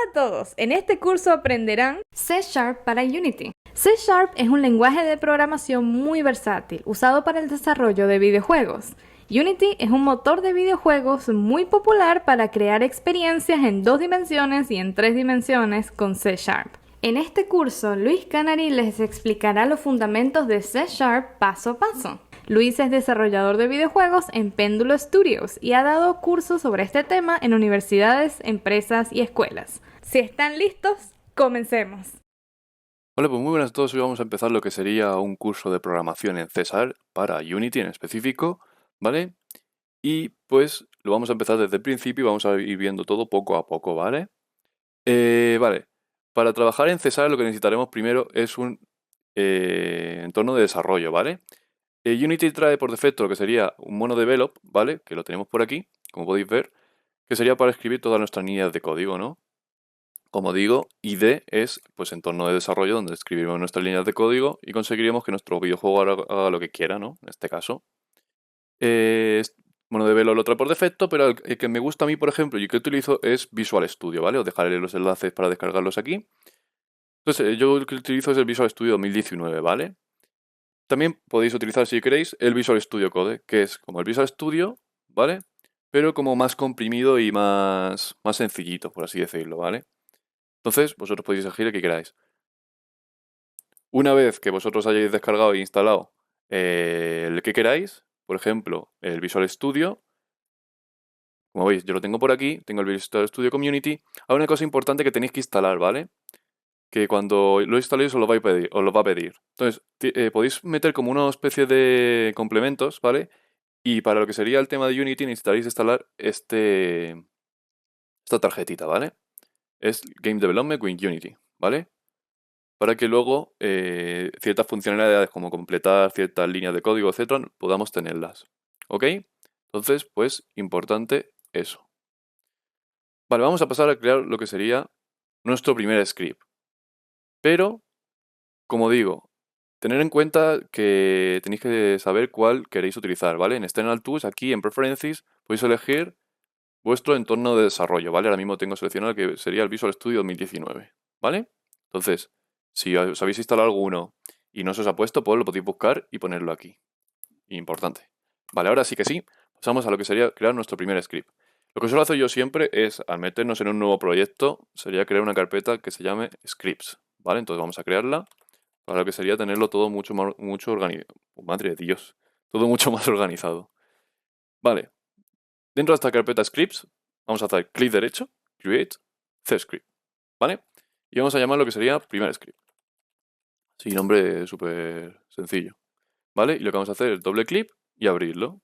Hola a todos, en este curso aprenderán C Sharp para Unity. C Sharp es un lenguaje de programación muy versátil, usado para el desarrollo de videojuegos. Unity es un motor de videojuegos muy popular para crear experiencias en 2 dimensiones y en 3 dimensiones con C Sharp. En este curso, Luis Canary les explicará los fundamentos de C Sharp paso a paso. Luis es desarrollador de videojuegos en Péndulo Studios y ha dado cursos sobre este tema en universidades, empresas y escuelas. Si están listos, comencemos. Hola, pues muy buenas a todos. Hoy vamos a empezar lo que sería un curso de programación en C Sharp para Unity en específico, ¿vale? Y pues lo vamos a empezar desde el principio y vamos a ir viendo todo poco a poco, ¿vale? Vale, para trabajar en C Sharp lo que necesitaremos primero es un entorno de desarrollo, ¿vale? Unity trae por defecto lo que sería un mono develop, ¿vale? Que lo tenemos por aquí, como podéis ver, que sería para escribir todas nuestras líneas de código, ¿no? Como digo, IDE es pues entorno de desarrollo donde escribiremos nuestras líneas de código y conseguiremos que nuestro videojuego haga lo que quiera, ¿no? En este caso. Bueno, Develop lo trae por defecto, pero el que me gusta a mí, por ejemplo, y que utilizo es Visual Studio, ¿vale? Os dejaré los enlaces para descargarlos aquí. Entonces, yo el que utilizo es el Visual Studio 2019, ¿vale? También podéis utilizar, si queréis, el Visual Studio Code, que es como el Visual Studio, ¿vale? Pero como más comprimido y más sencillito, por así decirlo, ¿vale? Entonces, vosotros podéis elegir el que queráis. Una vez que vosotros hayáis descargado e instalado el que queráis, por ejemplo, el Visual Studio, como veis, yo lo tengo por aquí, tengo el Visual Studio Community. Hay una cosa importante que tenéis que instalar, ¿vale? Que cuando lo instaléis os lo va a pedir. Entonces, podéis meter como una especie de complementos, ¿vale? Y para lo que sería el tema de Unity necesitaréis instalar esta tarjetita, ¿vale? Es Game Development with Unity, ¿vale? Para que luego ciertas funcionalidades como completar ciertas líneas de código, etcétera, podamos tenerlas. ¿Ok? Entonces, pues, importante eso. Vale, vamos a pasar a crear lo que sería nuestro primer script. Pero, como digo, tener en cuenta que tenéis que saber cuál queréis utilizar, ¿vale? En External Tools, aquí en Preferences, podéis elegir vuestro entorno de desarrollo, ¿vale? Ahora mismo tengo seleccionado que sería el Visual Studio 2019, ¿vale? Entonces, si os habéis instalado alguno y no se os ha puesto, pues lo podéis buscar y ponerlo aquí. Importante. Vale, ahora sí que sí, pasamos a lo que sería crear nuestro primer script. Lo que suelo hacer yo siempre es, al meternos en un nuevo proyecto, sería crear una carpeta que se llame scripts, ¿vale? Entonces vamos a crearla para lo que sería tenerlo todo mucho organizado. Madre de Dios, todo mucho más organizado. Vale, dentro de esta carpeta scripts, vamos a hacer clic derecho, create, cscript, ¿vale? Y vamos a llamar lo que sería primer script. Sí, nombre súper sencillo, ¿vale? Y lo que vamos a hacer es doble clic y abrirlo.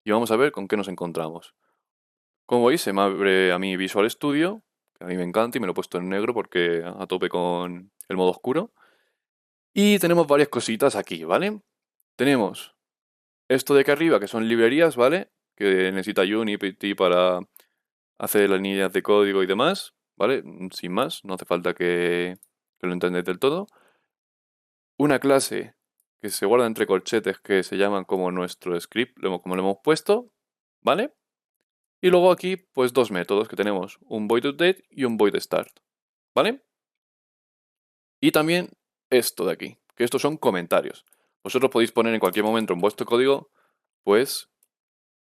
Y vamos a ver con qué nos encontramos. Como veis, se me abre a mí Visual Studio, que a mí me encanta y me lo he puesto en negro porque a tope con el modo oscuro. Y tenemos varias cositas aquí, ¿vale? Tenemos esto de aquí arriba, que son librerías, ¿vale? Que necesita Unity para hacer las líneas de código y demás, ¿vale? Sin más, no hace falta que lo entendáis del todo. Una clase que se guarda entre corchetes que se llaman como nuestro script, como lo hemos puesto, ¿vale? Y luego aquí, pues dos métodos que tenemos, un void_update y un void_start, ¿vale? Y también esto de aquí, que estos son comentarios. Vosotros podéis poner en cualquier momento en vuestro código, pues,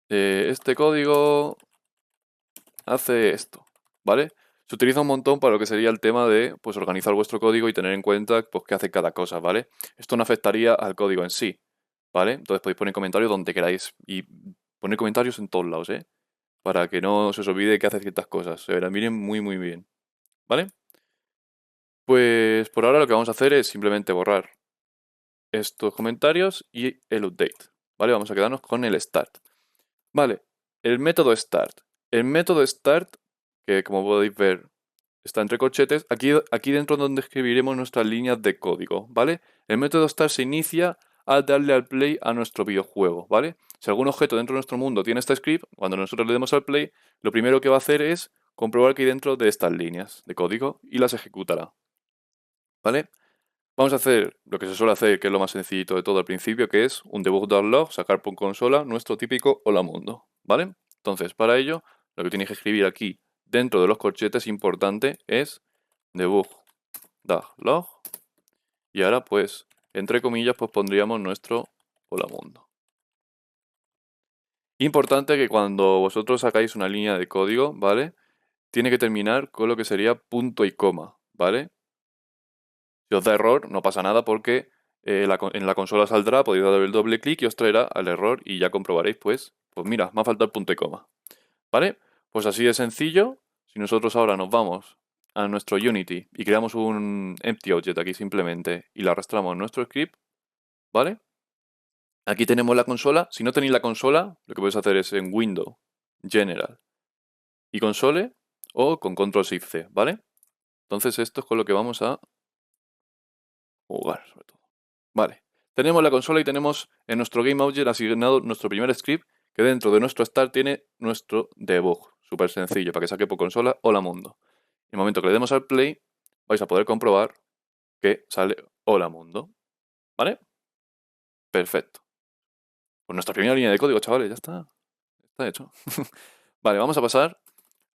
este código hace esto, ¿vale? Se utiliza un montón para lo que sería el tema de, pues, organizar vuestro código y tener en cuenta, pues, qué hace cada cosa, ¿vale? Esto no afectaría al código en sí, ¿vale? Entonces podéis poner comentarios donde queráis y poner comentarios en todos lados, ¿eh? Para que no se os olvide que hace ciertas cosas. Se verán miren muy muy bien, ¿vale? Pues por ahora lo que vamos a hacer es simplemente borrar estos comentarios y el update, ¿vale? Vamos a quedarnos con el start. Vale, el método start. El método start, que como podéis ver está entre corchetes, aquí dentro es donde escribiremos nuestras líneas de código, ¿vale? El método start se inicia al darle al play a nuestro videojuego, ¿vale? Si algún objeto dentro de nuestro mundo tiene este script, cuando nosotros le demos al play, lo primero que va a hacer es comprobar que hay dentro de estas líneas de código y las ejecutará, ¿vale? Vamos a hacer lo que se suele hacer, que es lo más sencillito de todo al principio, que es un debug.log, sacar por consola nuestro típico hola mundo, ¿vale? Entonces, para ello, lo que tenéis que escribir aquí dentro de los corchetes importante es debug log. Y ahora pues, entre comillas, pues pondríamos nuestro hola mundo. Importante que cuando vosotros sacáis una línea de código, ¿vale? Tiene que terminar con lo que sería punto y coma, ¿vale? Si os da error, no pasa nada porque en la consola saldrá, podéis dar el doble clic y os traerá al error y ya comprobaréis, pues mira, me ha faltado el punto y coma. ¿Vale? Pues así de sencillo, si nosotros ahora nos vamos a nuestro Unity y creamos un empty object aquí simplemente y le arrastramos nuestro script, ¿vale? Aquí tenemos la consola. Si no tenéis la consola, lo que podéis hacer es en Window, General y Console o con Ctrl-Shift-C, ¿vale? Entonces esto es con lo que vamos a jugar, sobre todo. Vale, tenemos la consola y tenemos en nuestro GameObject asignado nuestro primer script que dentro de nuestro start tiene nuestro debug. Súper sencillo, para que saque por consola hola mundo. En el momento que le demos al play, vais a poder comprobar que sale hola mundo. ¿Vale? Perfecto. Pues nuestra primera línea de código, chavales, ya está. Está hecho. Vale, vamos a pasar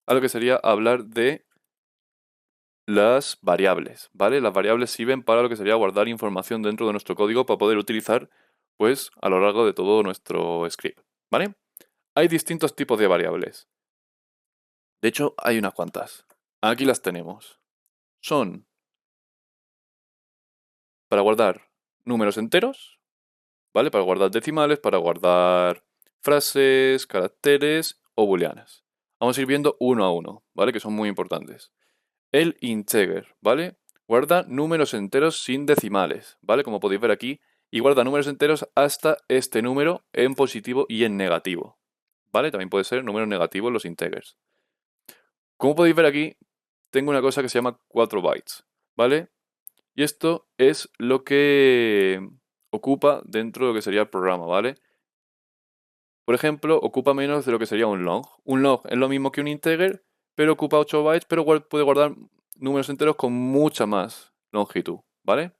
a lo que sería hablar de las variables, ¿vale? Las variables sirven para lo que sería guardar información dentro de nuestro código para poder utilizar, pues, a lo largo de todo nuestro script, ¿vale? Hay distintos tipos de variables. De hecho, hay unas cuantas. Aquí las tenemos. Son para guardar números enteros, ¿vale? Para guardar decimales, para guardar frases, caracteres o booleanas. Vamos a ir viendo uno a uno, ¿vale? Que son muy importantes. El integer, ¿vale? Guarda números enteros sin decimales, ¿vale? Como podéis ver aquí. Y guarda números enteros hasta este número en positivo y en negativo, ¿vale? También puede ser números negativos los integers. Como podéis ver aquí, tengo una cosa que se llama 4 bytes, ¿vale? Y esto es lo que ocupa dentro de lo que sería el programa, ¿vale? Por ejemplo, ocupa menos de lo que sería un long. Un long es lo mismo que un integer, pero ocupa 8 bytes, pero puede guardar números enteros con mucha más longitud, ¿vale?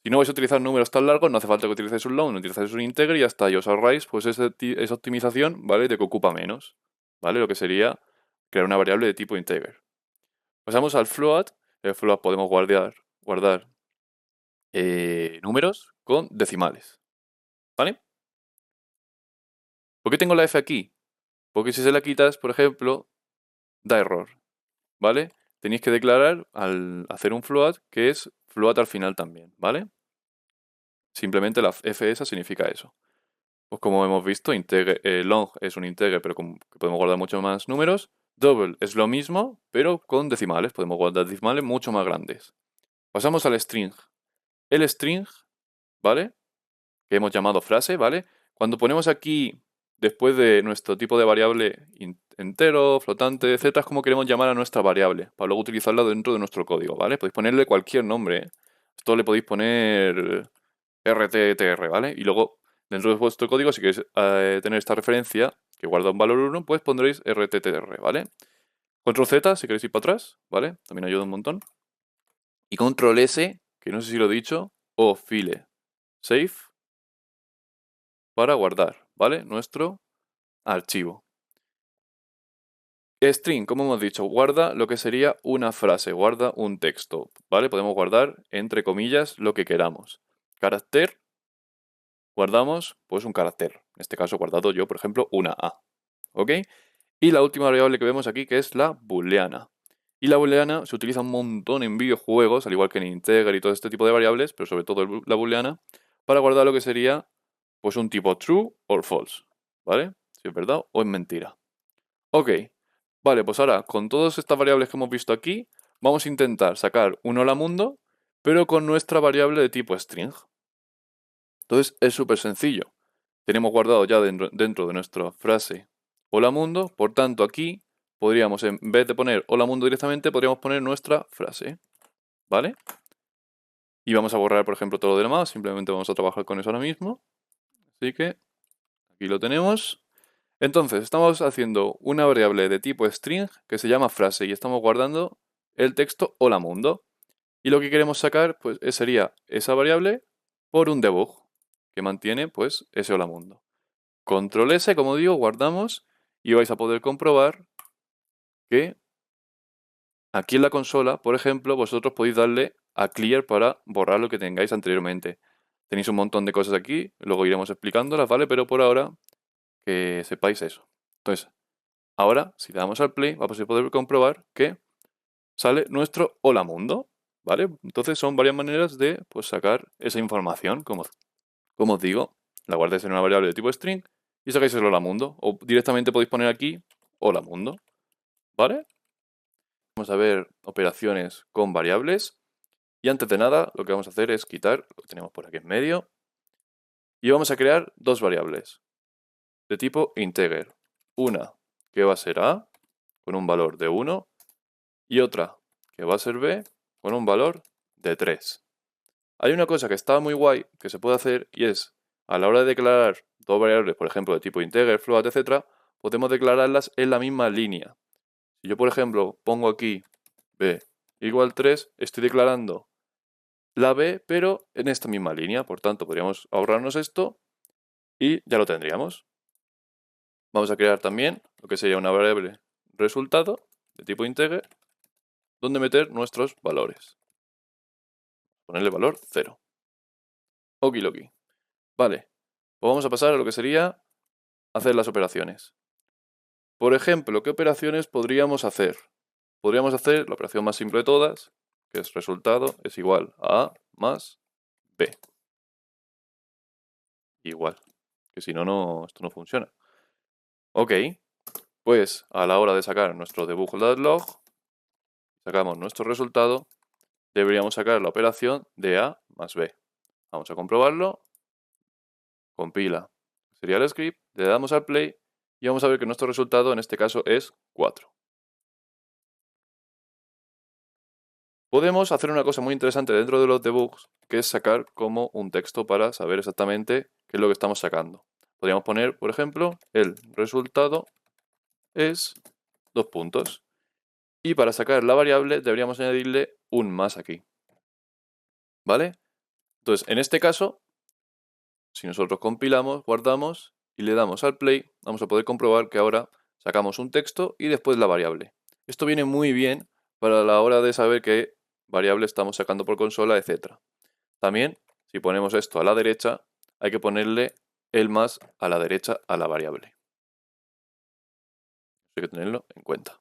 Si no vais a utilizar números tan largos, no hace falta que utilicéis un long, no utilicéis un integer y hasta ahí os ahorráis pues esa optimización, ¿vale? De que ocupa menos, ¿vale? Lo que sería crear una variable de tipo integer. Pasamos al float. En el float podemos guardar números con decimales, ¿vale? ¿Por qué tengo la F aquí? Porque si se la quitas, por ejemplo, da error, ¿vale? Tenéis que declarar al hacer un float que es float al final también, ¿vale? Simplemente la F esa significa eso. Pues como hemos visto, long es un integer, pero que podemos guardar muchos más números. Double es lo mismo, pero con decimales. Podemos guardar decimales mucho más grandes. Pasamos al string. El string, ¿vale? Que hemos llamado frase, ¿vale? Cuando ponemos aquí, después de nuestro tipo de variable entero, flotante, etc., es como queremos llamar a nuestra variable, para luego utilizarla dentro de nuestro código, ¿vale? Podéis ponerle cualquier nombre, ¿eh? Esto le podéis poner rttr, ¿vale? Y luego, dentro de vuestro código, si queréis tener esta referencia, que guarda un valor 1, pues pondréis rttr, ¿vale? Control Z, si queréis ir para atrás, ¿vale? También ayuda un montón. Y Control S, que no sé si lo he dicho, o file save, para guardar, ¿vale? Nuestro archivo. String, como hemos dicho, guarda lo que sería una frase, guarda un texto, ¿vale? Podemos guardar, entre comillas, lo que queramos. Carácter, guardamos, pues un carácter. En este caso he guardado yo, por ejemplo, una A, ¿ok? Y la última variable que vemos aquí, que es la booleana. Y la booleana se utiliza un montón en videojuegos, al igual que en integer y todo este tipo de variables, pero sobre todo la booleana, para guardar lo que sería pues un tipo true o false, ¿vale? Si es verdad o es mentira. Ok, vale, pues ahora con todas estas variables que hemos visto aquí, vamos a intentar sacar un hola mundo, pero con nuestra variable de tipo string. Entonces es súper sencillo. Tenemos guardado ya dentro de nuestra frase hola mundo, por tanto aquí podríamos, en vez de poner hola mundo directamente, podríamos poner nuestra frase, ¿vale? Y vamos a borrar, por ejemplo, todo lo demás, simplemente vamos a trabajar con eso ahora mismo. Así que aquí lo tenemos. Entonces, estamos haciendo una variable de tipo string que se llama frase y estamos guardando el texto hola mundo. Y lo que queremos sacar pues sería esa variable por un debug que mantiene pues ese hola mundo. Control S, como digo, guardamos y vais a poder comprobar que Aquí en la consola, por ejemplo, vosotros podéis darle a Clear para borrar lo que tengáis anteriormente. Tenéis un montón de cosas aquí, luego iremos explicándolas, ¿vale? Pero por ahora, que sepáis eso. Entonces, ahora, si le damos al play, vamos a poder comprobar que sale nuestro Hola Mundo, ¿vale? Entonces son varias maneras de pues, sacar esa información, como os digo, la guardáis en una variable de tipo string y sacáis el Hola Mundo. O directamente podéis poner aquí Hola Mundo, ¿vale? Vamos a ver operaciones con variables. Y antes de nada, lo que vamos a hacer es quitar, lo que tenemos por aquí en medio, y vamos a crear dos variables de tipo integer. Una que va a ser a, con un valor de 1, y otra que va a ser b, con un valor de 3. Hay una cosa que está muy guay que se puede hacer, y es, a la hora de declarar dos variables, por ejemplo, de tipo integer, float, etc., podemos declararlas en la misma línea. Si yo, por ejemplo, pongo aquí b igual 3, estoy declarando la b, pero en esta misma línea. Por tanto, podríamos ahorrarnos esto y ya lo tendríamos. Vamos a crear también lo que sería una variable resultado de tipo integer, donde meter nuestros valores. Ponerle valor 0. Okidoki. Vale, pues vamos a pasar a lo que sería hacer las operaciones. Por ejemplo, ¿qué operaciones podríamos hacer? Podríamos hacer la operación más simple de todas, que es resultado es igual a A más B. Igual, que si no, esto no funciona. Ok, pues a la hora de sacar nuestro debug.log, sacamos nuestro resultado, deberíamos sacar la operación de A más B. Vamos a comprobarlo, compila, sería el script, le damos al play y vamos a ver que nuestro resultado en este caso es 4. Podemos hacer una cosa muy interesante dentro de los debugs, que es sacar como un texto para saber exactamente qué es lo que estamos sacando. Podríamos poner, por ejemplo, el resultado es 2 puntos. Y para sacar la variable deberíamos añadirle un más aquí. ¿Vale? Entonces, en este caso, si nosotros compilamos, guardamos y le damos al play, vamos a poder comprobar que ahora sacamos un texto y después la variable. Esto viene muy bien para la hora de saber qué variable estamos sacando por consola, etc. También, si ponemos esto a la derecha, hay que ponerle el más a la derecha a la variable. Hay que tenerlo en cuenta.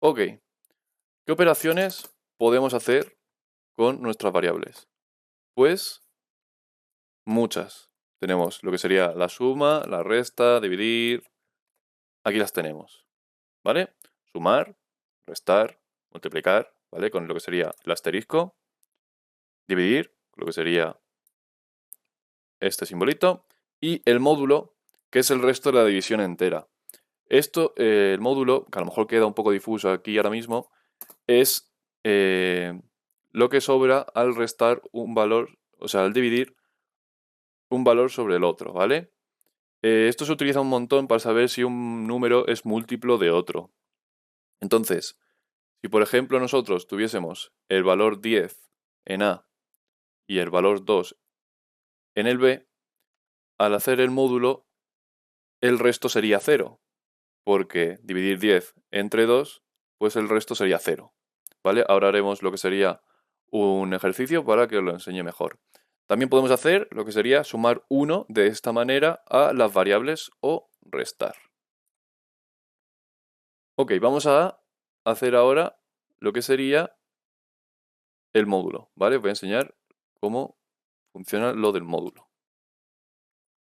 Ok, ¿qué operaciones podemos hacer con nuestras variables? Pues muchas. Tenemos lo que sería la suma, la resta, dividir. Aquí las tenemos, ¿vale? Sumar, restar, multiplicar, ¿vale? Con lo que sería el asterisco. Dividir, lo que sería este simbolito. Y el módulo, que es el resto de la división entera. Esto, el módulo, que a lo mejor queda un poco difuso aquí ahora mismo, es lo que sobra al restar un valor, o sea, al dividir un valor sobre el otro, ¿vale? Esto se utiliza un montón para saber si un número es múltiplo de otro. Entonces, si por ejemplo nosotros tuviésemos el valor 10 en A y el valor 2 en el B, al hacer el módulo, el resto sería 0, porque dividir 10 entre 2, pues el resto sería 0. ¿Vale? Ahora haremos lo que sería un ejercicio para que os lo enseñe mejor. También podemos hacer lo que sería sumar 1 de esta manera a las variables o restar. Ok, vamos a hacer ahora lo que sería el módulo, ¿vale? Os voy a enseñar cómo funciona lo del módulo.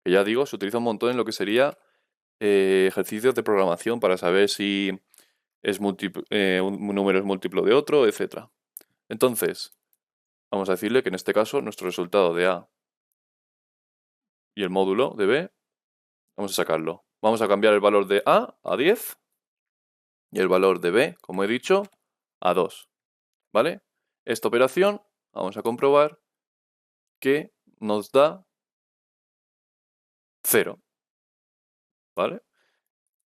Que ya digo, se utiliza un montón en lo que sería ejercicios de programación para saber si es un número es múltiplo de otro, etc. Entonces, vamos a decirle que en este caso nuestro resultado de A y el módulo de B, vamos a sacarlo. Vamos a cambiar el valor de A a 10 y el valor de B, como he dicho, a 2. ¿Vale? Esta operación, vamos a comprobar que nos da 0. ¿Vale?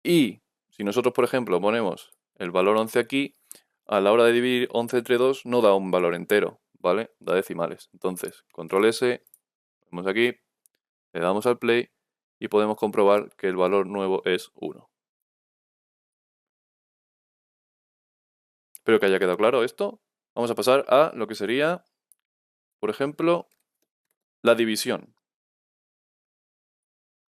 Y si nosotros, por ejemplo, ponemos el valor 11 aquí, a la hora de dividir 11 entre 2 no da un valor entero, ¿vale? Da decimales. Entonces, control S, vamos aquí, le damos al play y podemos comprobar que el valor nuevo es 1. Espero que haya quedado claro esto. Vamos a pasar a lo que sería, por ejemplo, la división.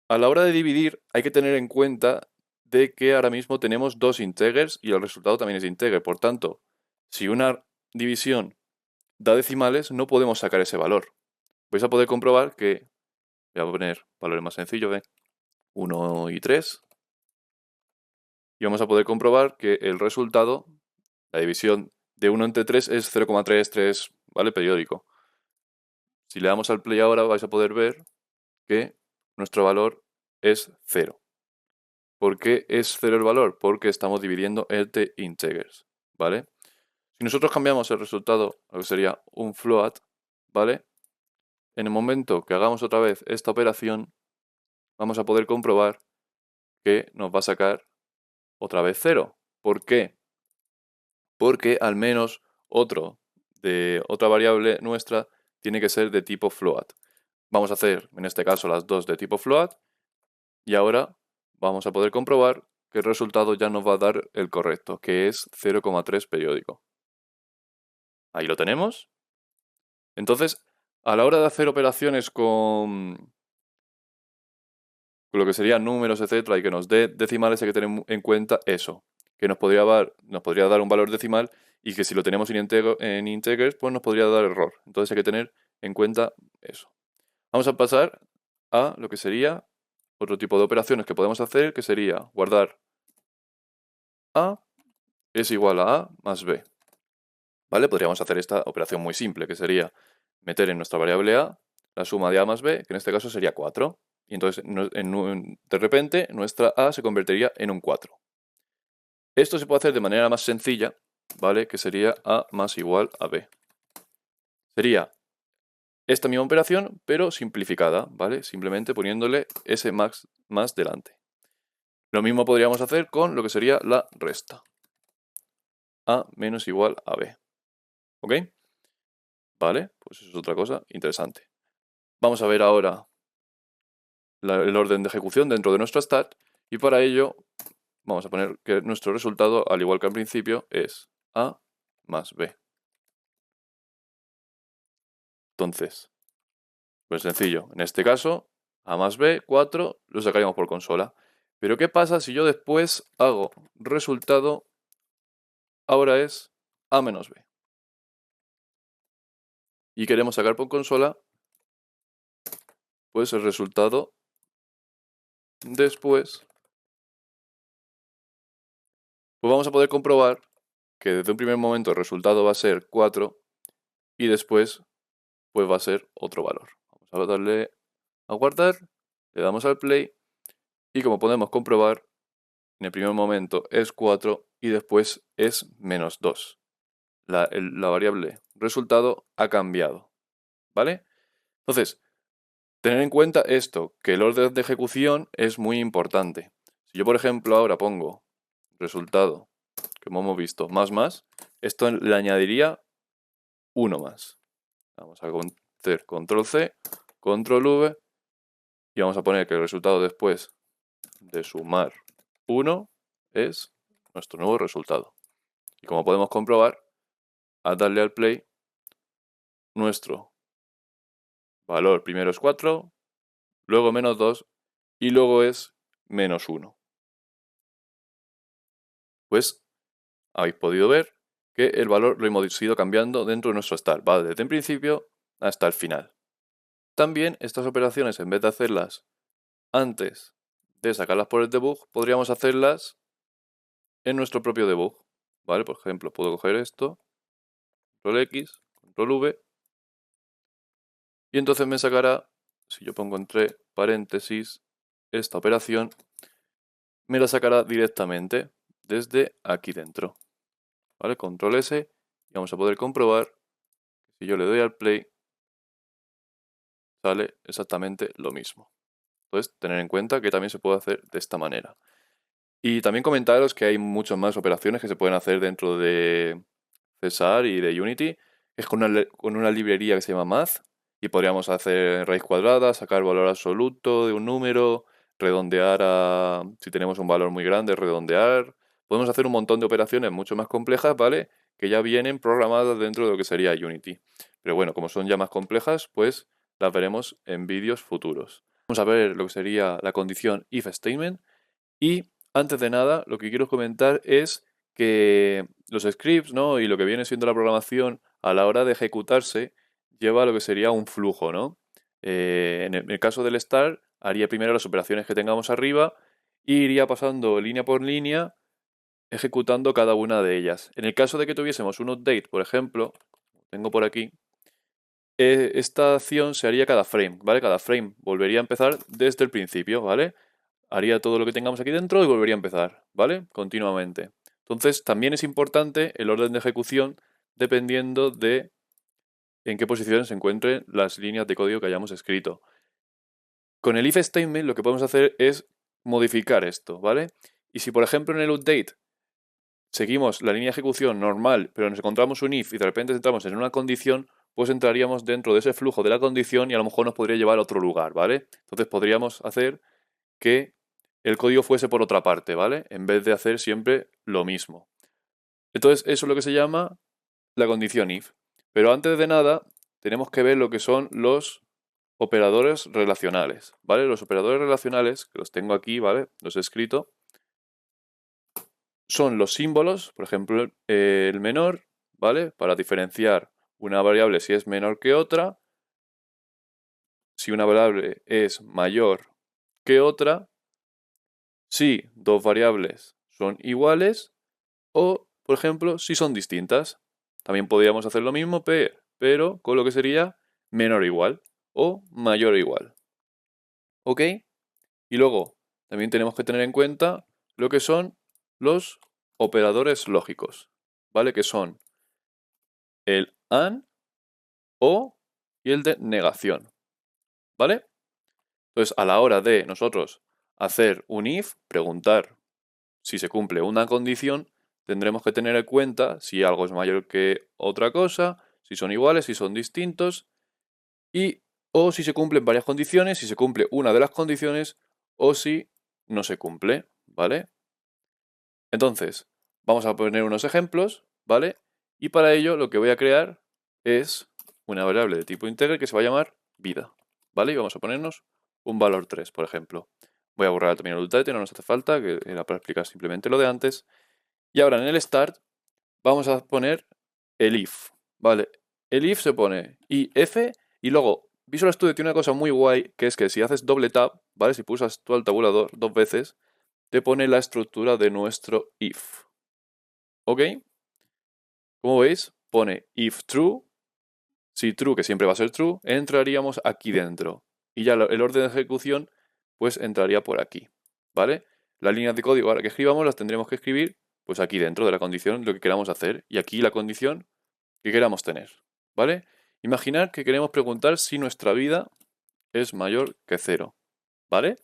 A la hora de dividir hay que tener en cuenta de que ahora mismo tenemos dos integers y el resultado también es integer. Por tanto, si una división da decimales, no podemos sacar ese valor. Vais a poder comprobar que, voy a poner valores más sencillos de 1 y 3, y vamos a poder comprobar que el resultado, la división de 1 entre 3 es 0,33, ¿vale? Periódico. Si le damos al play ahora vais a poder ver que nuestro valor es 0. ¿Por qué es 0 el valor? Porque estamos dividiendo entre integers, ¿vale? Si nosotros cambiamos el resultado a lo que sería un float, ¿vale? En el momento que hagamos otra vez esta operación, vamos a poder comprobar que nos va a sacar otra vez 0. ¿Por qué? Porque al menos otra variable nuestra tiene que ser de tipo float. Vamos a hacer, en este caso, las dos de tipo float. Y ahora vamos a poder comprobar que el resultado ya nos va a dar el correcto, que es 0,3 periódico. Ahí lo tenemos. Entonces, a la hora de hacer operaciones con lo que serían números, etcétera, y que nos dé decimales, hay que tener en cuenta eso, que nos podría dar un valor decimal y que si lo tenemos en integers, pues nos podría dar error. Entonces hay que tener en cuenta eso. Vamos a pasar a lo que sería otro tipo de operaciones que podemos hacer, que sería guardar A es igual a A más B. ¿Vale? Podríamos hacer esta operación muy simple, que sería meter en nuestra variable A la suma de A más B, que en este caso sería 4. Y entonces, de repente, nuestra A se convertiría en un 4. Esto se puede hacer de manera más sencilla, ¿vale? Que sería A más igual a B. Sería esta misma operación, pero simplificada, ¿vale? Simplemente poniéndole ese más delante. Lo mismo podríamos hacer con lo que sería la resta. A menos igual a B. ¿Ok? Vale, pues eso es otra cosa interesante. Vamos a ver ahora el orden de ejecución dentro de nuestro stat y para ello vamos a poner que nuestro resultado, al igual que al principio, es A más B. Entonces, pues sencillo, en este caso, A más B, 4, lo sacaríamos por consola. Pero ¿qué pasa si yo después hago resultado, ahora es A menos B? Y queremos sacar por consola, pues el resultado después, pues vamos a poder comprobar que desde un primer momento el resultado va a ser 4 y después pues va a ser otro valor. Vamos a darle a guardar, le damos al play y como podemos comprobar, en el primer momento es 4 y después es menos 2. La variable resultado ha cambiado, ¿vale? Entonces, tener en cuenta esto, que el orden de ejecución es muy importante. Si yo, por ejemplo, ahora pongo resultado, que hemos visto, más, esto le añadiría 1 más. Vamos a hacer control C, control V, y vamos a poner que el resultado después de sumar 1 es nuestro nuevo resultado. Y como podemos comprobar, al darle al play, nuestro valor primero es 4, luego menos 2 y luego es menos 1. Pues habéis podido ver que el valor lo hemos ido cambiando dentro de nuestro stat. Va desde el principio hasta el final. También estas operaciones, en vez de hacerlas antes de sacarlas por el debug, podríamos hacerlas en nuestro propio debug. ¿Vale? Por ejemplo, puedo coger esto, control X, control V, y entonces me sacará, si yo pongo entre paréntesis esta operación, me la sacará directamente desde aquí dentro. ¿Vale? Control S, y vamos a poder comprobar que si yo le doy al play, sale exactamente lo mismo. Entonces, tener en cuenta que también se puede hacer de esta manera. Y también comentaros que hay muchas más operaciones que se pueden hacer dentro de Cesar y de Unity. Es con una librería que se llama Math y podríamos hacer raíz cuadrada, sacar valor absoluto de un número, redondear si tenemos un valor muy grande, redondear, podemos hacer un montón de operaciones mucho más complejas, ¿vale? Que ya vienen programadas dentro de lo que sería Unity. Pero bueno, como son ya más complejas, pues las veremos en vídeos futuros. Vamos a ver lo que sería la condición if statement. Y antes de nada, lo que quiero comentar es que los scripts, ¿no? Y lo que viene siendo la programación a la hora de ejecutarse lleva lo que sería un flujo, ¿no? En el caso del start, haría primero las operaciones que tengamos arriba e iría pasando línea por línea ejecutando cada una de ellas. En el caso de que tuviésemos un update, por ejemplo, tengo por aquí, esta acción se haría cada frame, ¿vale? Cada frame volvería a empezar desde el principio, ¿vale? Haría todo lo que tengamos aquí dentro y volvería a empezar, ¿vale? Continuamente. Entonces, también es importante el orden de ejecución dependiendo de en qué posición se encuentren las líneas de código que hayamos escrito. Con el if statement lo que podemos hacer es modificar esto, ¿vale? Y si por ejemplo en el update seguimos la línea de ejecución normal, pero nos encontramos un if y de repente entramos en una condición, pues entraríamos dentro de ese flujo de la condición y a lo mejor nos podría llevar a otro lugar, ¿vale? Entonces podríamos hacer que el código fuese por otra parte, ¿vale? En vez de hacer siempre lo mismo. Entonces eso es lo que se llama la condición if. Pero antes de nada, tenemos que ver lo que son los operadores relacionales, ¿vale? Los operadores relacionales, que los tengo aquí, ¿vale? Los he escrito. Son los símbolos, por ejemplo, el menor, ¿vale? Para diferenciar una variable si es menor que otra. Si una variable es mayor que otra. Si dos variables son iguales o, por ejemplo, si son distintas. También podríamos hacer lo mismo, pero con lo que sería menor o igual o mayor o igual. ¿Ok? Y luego también tenemos que tener en cuenta lo que son los operadores lógicos, ¿vale? Que son el AND, o y el de negación, ¿vale? Entonces, a la hora de nosotros hacer un if, preguntar si se cumple una condición, tendremos que tener en cuenta si algo es mayor que otra cosa, si son iguales, si son distintos, o si se cumplen varias condiciones, si se cumple una de las condiciones, o si no se cumple, ¿vale? Entonces, vamos a poner unos ejemplos, ¿vale? Y para ello lo que voy a crear es una variable de tipo integer que se va a llamar vida, ¿vale? Y vamos a ponernos un valor 3, por ejemplo. Voy a borrar también el utility, no nos hace falta, que era para explicar simplemente lo de antes. Y ahora en el start vamos a poner el if, ¿vale? El if se pone if y luego Visual Studio tiene una cosa muy guay, que es que si haces doble tap, ¿vale? Si pulsas tú al tabulador dos veces, te pone la estructura de nuestro if. ¿Ok? Como veis, pone if true. Si true, que siempre va a ser true, entraríamos aquí dentro. Y ya el orden de ejecución, pues entraría por aquí. ¿Vale? Las líneas de código ahora que escribamos las tendremos que escribir pues aquí dentro de la condición lo que queramos hacer. Y aquí la condición que queramos tener. ¿Vale? Imaginar que queremos preguntar si nuestra vida es mayor que 0. ¿Vale?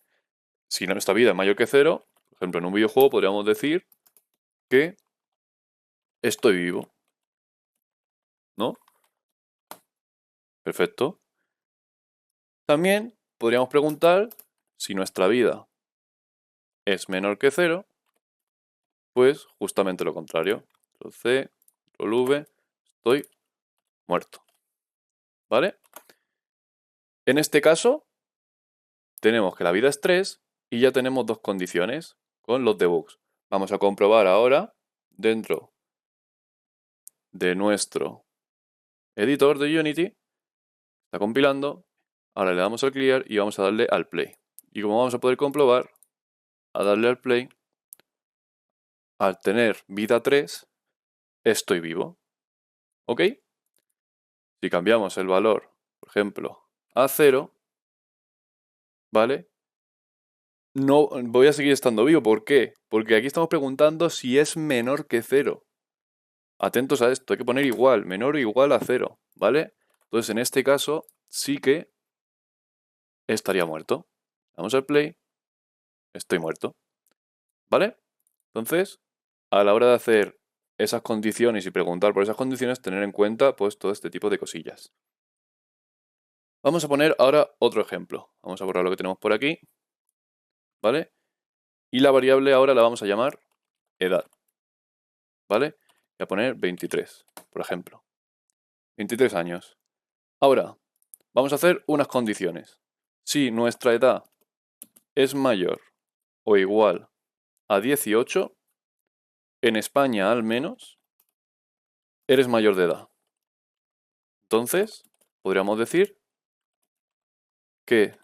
Si nuestra vida es mayor que 0, por ejemplo, en un videojuego podríamos decir que estoy vivo. ¿No? Perfecto. También podríamos preguntar si nuestra vida es menor que 0, pues justamente lo contrario. Control C, Control V, estoy muerto. ¿Vale? En este caso, tenemos que la vida es 3 y ya tenemos dos condiciones con los debugs. Vamos a comprobar ahora dentro de nuestro editor de Unity. Está compilando. Ahora le damos al clear y vamos a darle al play. Y como vamos a poder comprobar, a darle al play, al tener vida 3, estoy vivo. ¿Ok? Si cambiamos el valor, por ejemplo, a 0, ¿vale? No voy a seguir estando vivo. ¿Por qué? Porque aquí estamos preguntando si es menor que 0. Atentos a esto, hay que poner igual, menor o igual a 0, ¿vale? Entonces en este caso sí que estaría muerto. Damos al play, estoy muerto, ¿vale? Entonces, a la hora de hacer esas condiciones y preguntar por esas condiciones, tener en cuenta pues todo este tipo de cosillas. Vamos a poner ahora otro ejemplo. Vamos a borrar lo que tenemos por aquí, ¿vale? Y la variable ahora la vamos a llamar edad. ¿vale? Voy a poner 23, por ejemplo. 23 años. Ahora, vamos a hacer unas condiciones. Si nuestra edad es mayor o igual a 18, en España al menos, eres mayor de edad. Entonces, podríamos decir que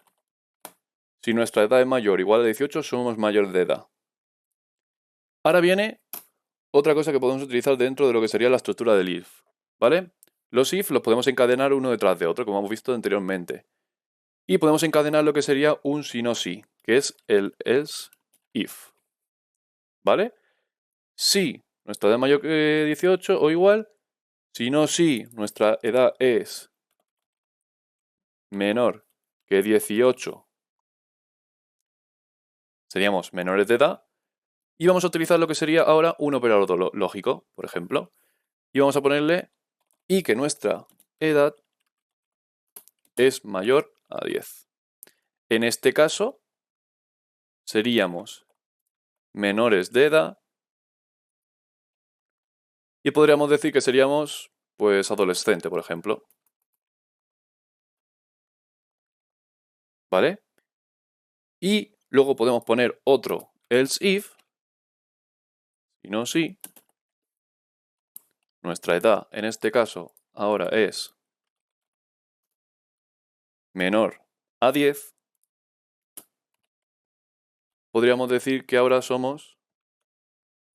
si nuestra edad es mayor o igual a 18, somos mayores de edad. Ahora viene otra cosa que podemos utilizar dentro de lo que sería la estructura del if, ¿vale? Los if los podemos encadenar uno detrás de otro, como hemos visto anteriormente. Y podemos encadenar lo que sería un si no si, que es el else if, ¿vale? Si nuestra edad es mayor que 18 o igual, si no si nuestra edad es menor que 18, seríamos menores de edad. Y vamos a utilizar lo que sería ahora un operador lógico, por ejemplo. Y vamos a ponerle y que nuestra edad es mayor a 10. En este caso, seríamos menores de edad y podríamos decir que seríamos, pues, adolescente, por ejemplo. ¿Vale? Y luego podemos poner otro else if, si no si, nuestra edad en este caso ahora es menor a 10, podríamos decir que ahora somos,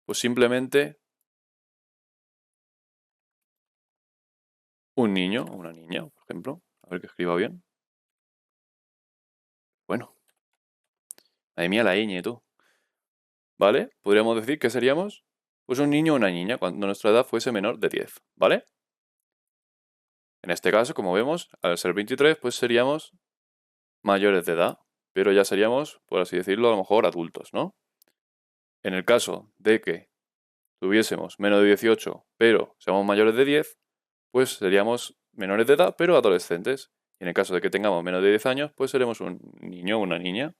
pues simplemente un niño o una niña, por ejemplo. A ver que escriba bien. Bueno. Madre mía, la ñ, tú. ¿Vale? Podríamos decir que seríamos, pues, un niño o una niña cuando nuestra edad fuese menor de 10, ¿vale? En este caso, como vemos, al ser 23, pues seríamos mayores de edad, pero ya seríamos, por así decirlo, a lo mejor adultos, ¿no? En el caso de que tuviésemos menos de 18, pero seamos mayores de 10, pues seríamos menores de edad, pero adolescentes. Y en el caso de que tengamos menos de 10 años, pues seremos un niño o una niña,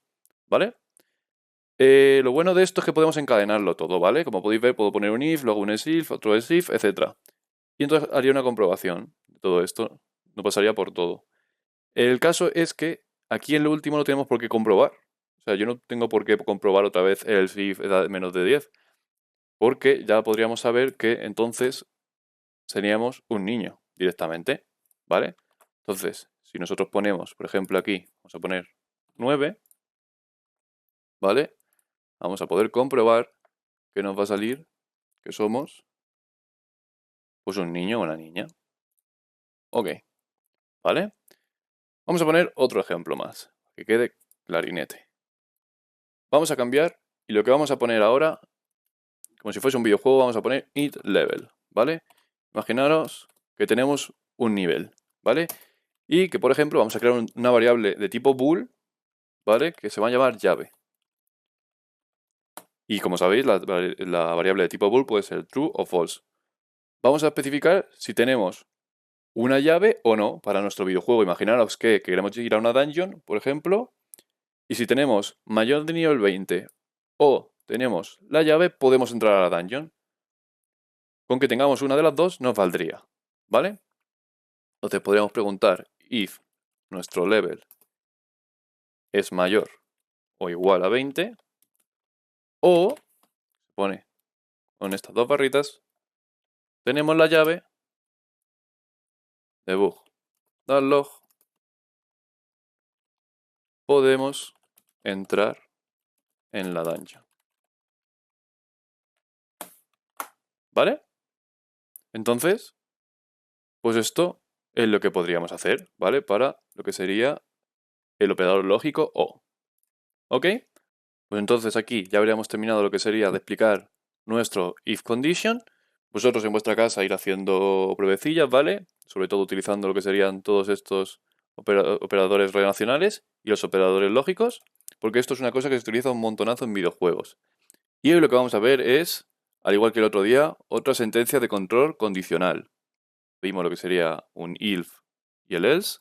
¿vale? Lo bueno de esto es que podemos encadenarlo todo, ¿vale? Como podéis ver, puedo poner un if, luego un else if, otro else if, etc. Y entonces haría una comprobación de todo esto. No pasaría por todo. El caso es que aquí en lo último no tenemos por qué comprobar. O sea, yo no tengo por qué comprobar otra vez el else if edad menos de 10. Porque ya podríamos saber que entonces seríamos un niño directamente, ¿vale? Entonces, si nosotros ponemos, por ejemplo, aquí, vamos a poner 9, ¿vale? Vamos a poder comprobar que nos va a salir que somos, pues, un niño o una niña. Ok, ¿vale? Vamos a poner otro ejemplo más, que quede clarinete. Vamos a cambiar y lo que vamos a poner ahora, como si fuese un videojuego, vamos a poner int level, ¿vale? Imaginaros que tenemos un nivel, ¿vale? Y que, por ejemplo, vamos a crear una variable de tipo bool, ¿vale? Que se va a llamar llave. Y como sabéis, la variable de tipo bool puede ser true o false. Vamos a especificar si tenemos una llave o no para nuestro videojuego. Imaginaros que queremos ir a una dungeon, por ejemplo, y si tenemos mayor de nivel 20 o tenemos la llave, podemos entrar a la dungeon. Con que tengamos una de las dos nos valdría, ¿vale? Entonces podríamos preguntar if nuestro level es mayor o igual a 20 o, se pone con estas dos barritas, tenemos la llave debug.log, podemos entrar en la dungeon. ¿Vale? Entonces, pues esto es lo que podríamos hacer, ¿vale? Para lo que sería el operador lógico O. ¿Ok? Pues entonces aquí ya habríamos terminado lo que sería de explicar nuestro if condition. Vosotros en vuestra casa ir haciendo pruebecillas, ¿vale? Sobre todo utilizando lo que serían todos estos operadores relacionales y los operadores lógicos, porque esto es una cosa que se utiliza un montonazo en videojuegos. Y hoy lo que vamos a ver es, al igual que el otro día, otra sentencia de control condicional. Vimos lo que sería un if y el else.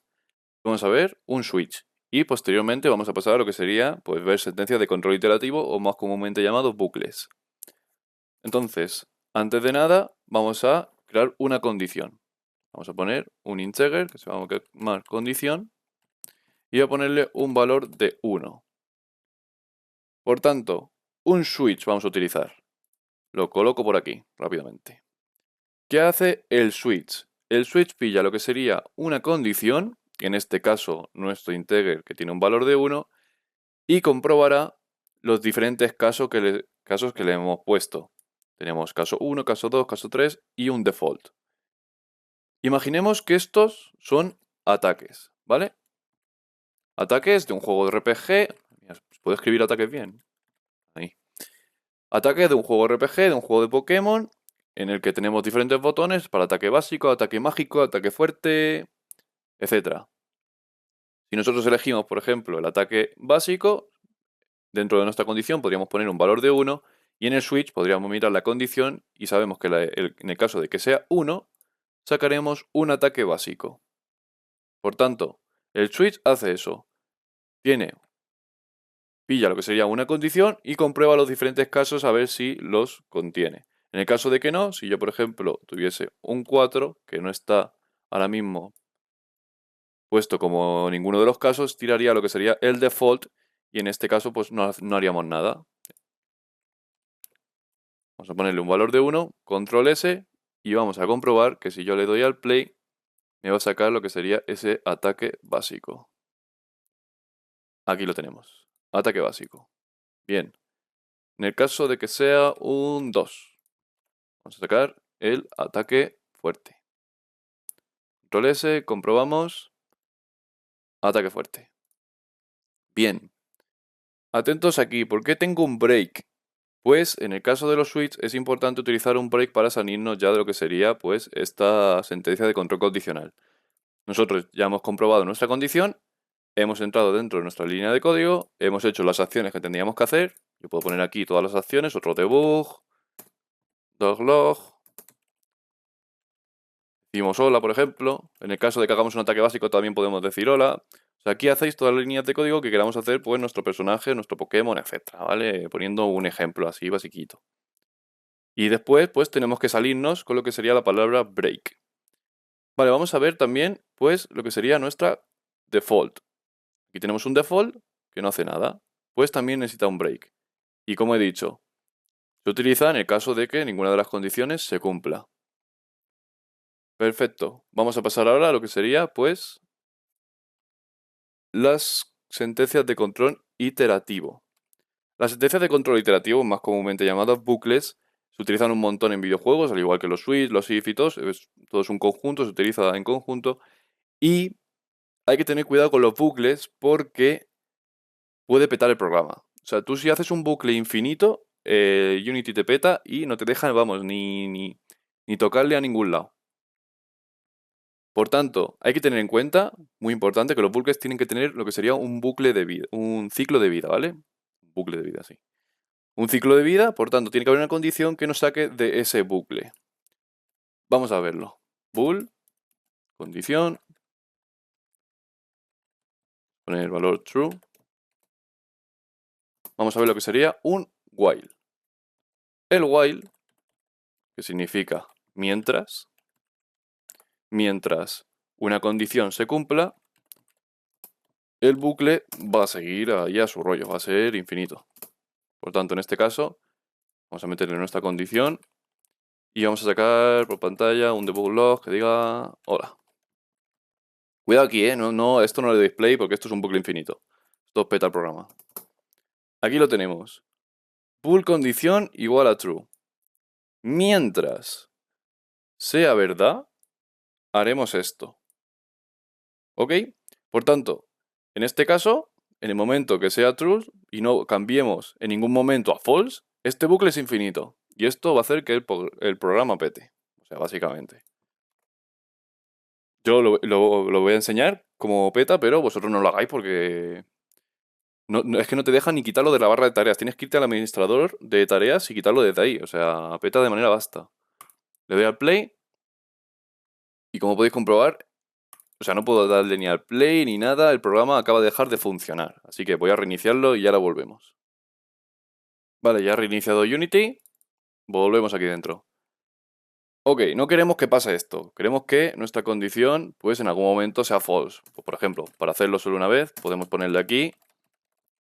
Vamos a ver un switch. Y posteriormente vamos a pasar a lo que sería, pues, ver sentencias de control iterativo o más comúnmente llamados bucles. Entonces, Antes de nada, vamos a crear una condición. Vamos a poner un integer que se va a llamar condición y voy a ponerle un valor de 1. Por tanto, un switch vamos a utilizar. Lo coloco por aquí rápidamente. ¿Qué hace el switch? El switch pilla lo que sería una condición, en este caso nuestro integer que tiene un valor de 1, y comprobará los diferentes casos que le hemos puesto. Tenemos caso 1, caso 2, caso 3 y un default. Imaginemos que estos son ataques, ¿vale? Ataques de un juego de RPG. ¿Puedo escribir ataques bien? Ahí. Ataques de un juego RPG, de un juego de Pokémon, en el que tenemos diferentes botones para ataque básico, ataque mágico, ataque fuerte, etc. Si nosotros elegimos, por ejemplo, el ataque básico, dentro de nuestra condición podríamos poner un valor de 1 y en el switch podríamos mirar la condición y sabemos que en el caso de que sea 1, sacaremos un ataque básico. Por tanto, el switch hace eso. Pilla lo que sería una condición y comprueba los diferentes casos a ver si los contiene. En el caso de que no, si yo por ejemplo tuviese un 4, que no está ahora mismo puesto como ninguno de los casos, tiraría lo que sería el default y en este caso pues no haríamos nada. Vamos a ponerle un valor de 1, control S y vamos a comprobar que si yo le doy al play me va a sacar lo que sería ese ataque básico. Aquí lo tenemos, ataque básico. Bien, en el caso de que sea un 2, vamos a sacar el ataque fuerte. Control S, comprobamos. Ataque fuerte. Bien. Atentos aquí, ¿por qué tengo un break? Pues en el caso de los switch es importante utilizar un break para salirnos ya de lo que sería pues esta sentencia de control condicional. Nosotros ya hemos comprobado nuestra condición, hemos entrado dentro de nuestra línea de código, hemos hecho las acciones que tendríamos que hacer. Yo puedo poner aquí todas las acciones, otro debug, doglog. Decimos hola, por ejemplo. En el caso de que hagamos un ataque básico también podemos decir hola. O sea, aquí hacéis todas las líneas de código que queramos hacer, pues nuestro personaje, nuestro Pokémon, etcétera, ¿vale? Poniendo un ejemplo así basiquito. Y después, pues tenemos que salirnos con lo que sería la palabra break. Vale, vamos a ver también, pues, lo que sería nuestra default. Aquí tenemos un default que no hace nada. Pues también necesita un break. Y como he dicho, se utiliza en el caso de que ninguna de las condiciones se cumpla. Perfecto. Vamos a pasar ahora a lo que sería, pues, las sentencias de control iterativo. Las sentencias de control iterativo, más comúnmente llamadas bucles, se utilizan un montón en videojuegos, al igual que los switch, los if y todo es un conjunto, se utiliza en conjunto. Y hay que tener cuidado con los bucles porque puede petar el programa. O sea, tú si haces un bucle infinito, Unity te peta y no te deja, vamos, ni tocarle a ningún lado. Por tanto, hay que tener en cuenta, muy importante, que los bucles tienen que tener lo que sería un bucle de vida, un ciclo de vida, ¿vale? Un bucle de vida, sí. Un ciclo de vida, por tanto, tiene que haber una condición que nos saque de ese bucle. Vamos a verlo. Bool, condición, poner el valor true. Vamos a ver lo que sería un while. El while, que significa mientras una condición se cumpla, el bucle va a seguir ahí a su rollo, va a ser infinito. Por tanto, en este caso, vamos a meterle nuestra condición y vamos a sacar por pantalla un debug log que diga hola. Cuidado aquí, no, esto no le doy display porque esto es un bucle infinito. Esto peta el programa. Aquí lo tenemos. Bool condición igual a true. Mientras sea verdad, haremos esto. ¿Ok? Por tanto, en este caso, en el momento que sea true y no cambiemos en ningún momento a false, este bucle es infinito. Y esto va a hacer que el programa pete. O sea, básicamente. Yo lo voy a enseñar como peta, pero vosotros no lo hagáis porque es que no te deja ni quitarlo de la barra de tareas. Tienes que irte al administrador de tareas y quitarlo desde ahí. O sea, peta de manera basta. Le doy al play y como podéis comprobar, o sea, no puedo darle ni al play ni nada. El programa acaba de dejar de funcionar. Así que voy a reiniciarlo y ahora volvemos. Vale, ya he reiniciado Unity. Volvemos aquí dentro. Ok, no queremos que pase esto. Queremos que nuestra condición, pues en algún momento sea false. Pues, por ejemplo, para hacerlo solo una vez, podemos ponerle aquí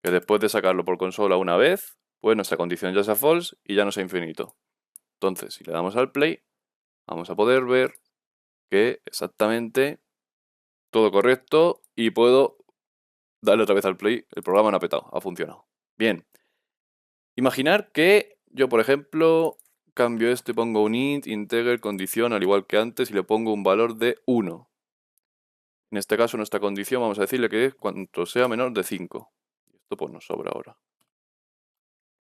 que después de sacarlo por consola una vez, pues nuestra condición ya sea false y ya no sea infinito. Entonces, si le damos al play, vamos a poder ver que exactamente todo correcto y puedo darle otra vez al play. El programa no ha petado, ha funcionado. Bien. Imaginar que yo, por ejemplo, cambio esto y pongo un int, integer, condición, al igual que antes, y le pongo un valor de 1. En este caso, nuestra condición, vamos a decirle que es cuanto sea menor de 5. Esto pues nos sobra ahora.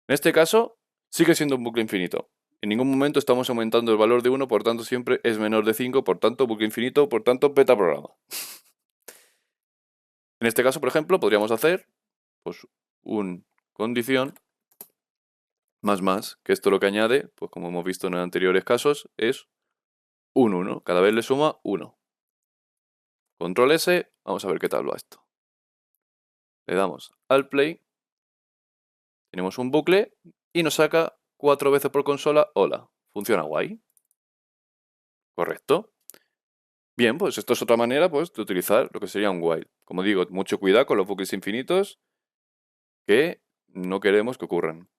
En este caso, sigue siendo un bucle infinito. En ningún momento estamos aumentando el valor de 1, por tanto siempre es menor de 5, por tanto bucle infinito, por tanto beta programa. En este caso, por ejemplo, podríamos hacer pues un condición más, que esto lo que añade, pues como hemos visto en anteriores casos, es un 1. Cada vez le suma 1. Control S, vamos a ver qué tal va esto. Le damos al play, tenemos un bucle y nos saca 4 veces por consola, hola. Funciona guay. Correcto. Bien, pues esto es otra manera pues, de utilizar lo que sería un while. Como digo, mucho cuidado con los bucles infinitos que no queremos que ocurran.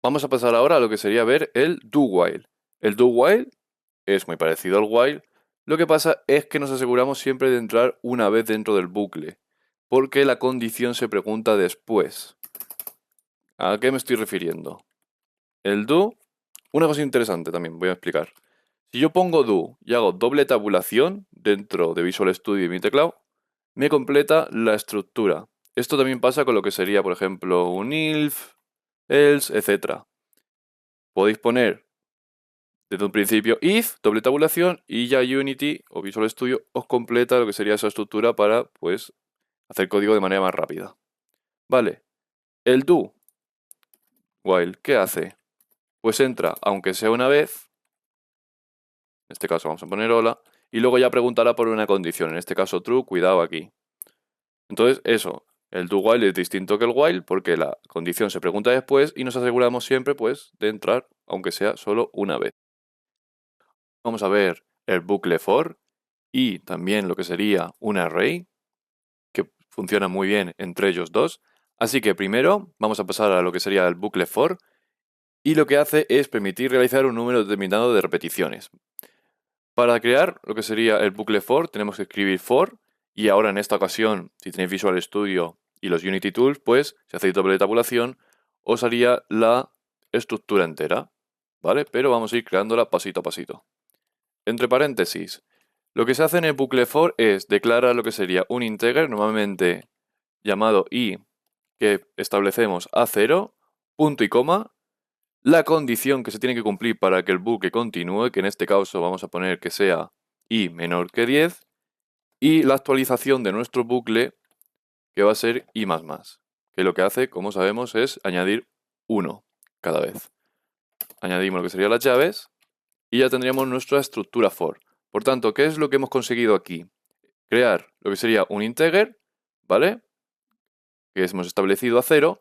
Vamos a pasar ahora a lo que sería ver el do while. El do while es muy parecido al while. Lo que pasa es que nos aseguramos siempre de entrar una vez dentro del bucle, porque la condición se pregunta después. ¿A qué me estoy refiriendo? El do, una cosa interesante también, voy a explicar. Si yo pongo do y hago doble tabulación dentro de Visual Studio y mi teclado, me completa la estructura. Esto también pasa con lo que sería, por ejemplo, un if, else, etc. Podéis poner desde un principio if, doble tabulación, y ya Unity o Visual Studio os completa lo que sería esa estructura para, pues, hacer código de manera más rápida. Vale, el do while, ¿qué hace? Pues entra, aunque sea una vez, en este caso vamos a poner hola, y luego ya preguntará por una condición, en este caso true, cuidado aquí. Entonces, eso, el do while es distinto que el while porque la condición se pregunta después y nos aseguramos siempre, pues, de entrar, aunque sea solo una vez. Vamos a ver el bucle for y también lo que sería un array, que funciona muy bien entre ellos dos. Así que primero vamos a pasar a lo que sería el bucle for y lo que hace es permitir realizar un número determinado de repeticiones. Para crear lo que sería el bucle for tenemos que escribir for y ahora en esta ocasión, si tenéis Visual Studio y los Unity Tools, pues si hacéis doble tabulación os haría la estructura entera, ¿vale? Pero vamos a ir creándola pasito a pasito. Entre paréntesis, lo que se hace en el bucle for es declarar lo que sería un integer, normalmente llamado i, que establecemos a 0, punto y coma, la condición que se tiene que cumplir para que el bucle continúe, que en este caso vamos a poner que sea i menor que 10, y la actualización de nuestro bucle, que va a ser i++, que lo que hace, como sabemos, es añadir 1 cada vez. Añadimos lo que serían las llaves y ya tendríamos nuestra estructura for. Por tanto, ¿qué es lo que hemos conseguido aquí? Crear lo que sería un integer, ¿vale? Que hemos establecido a 0,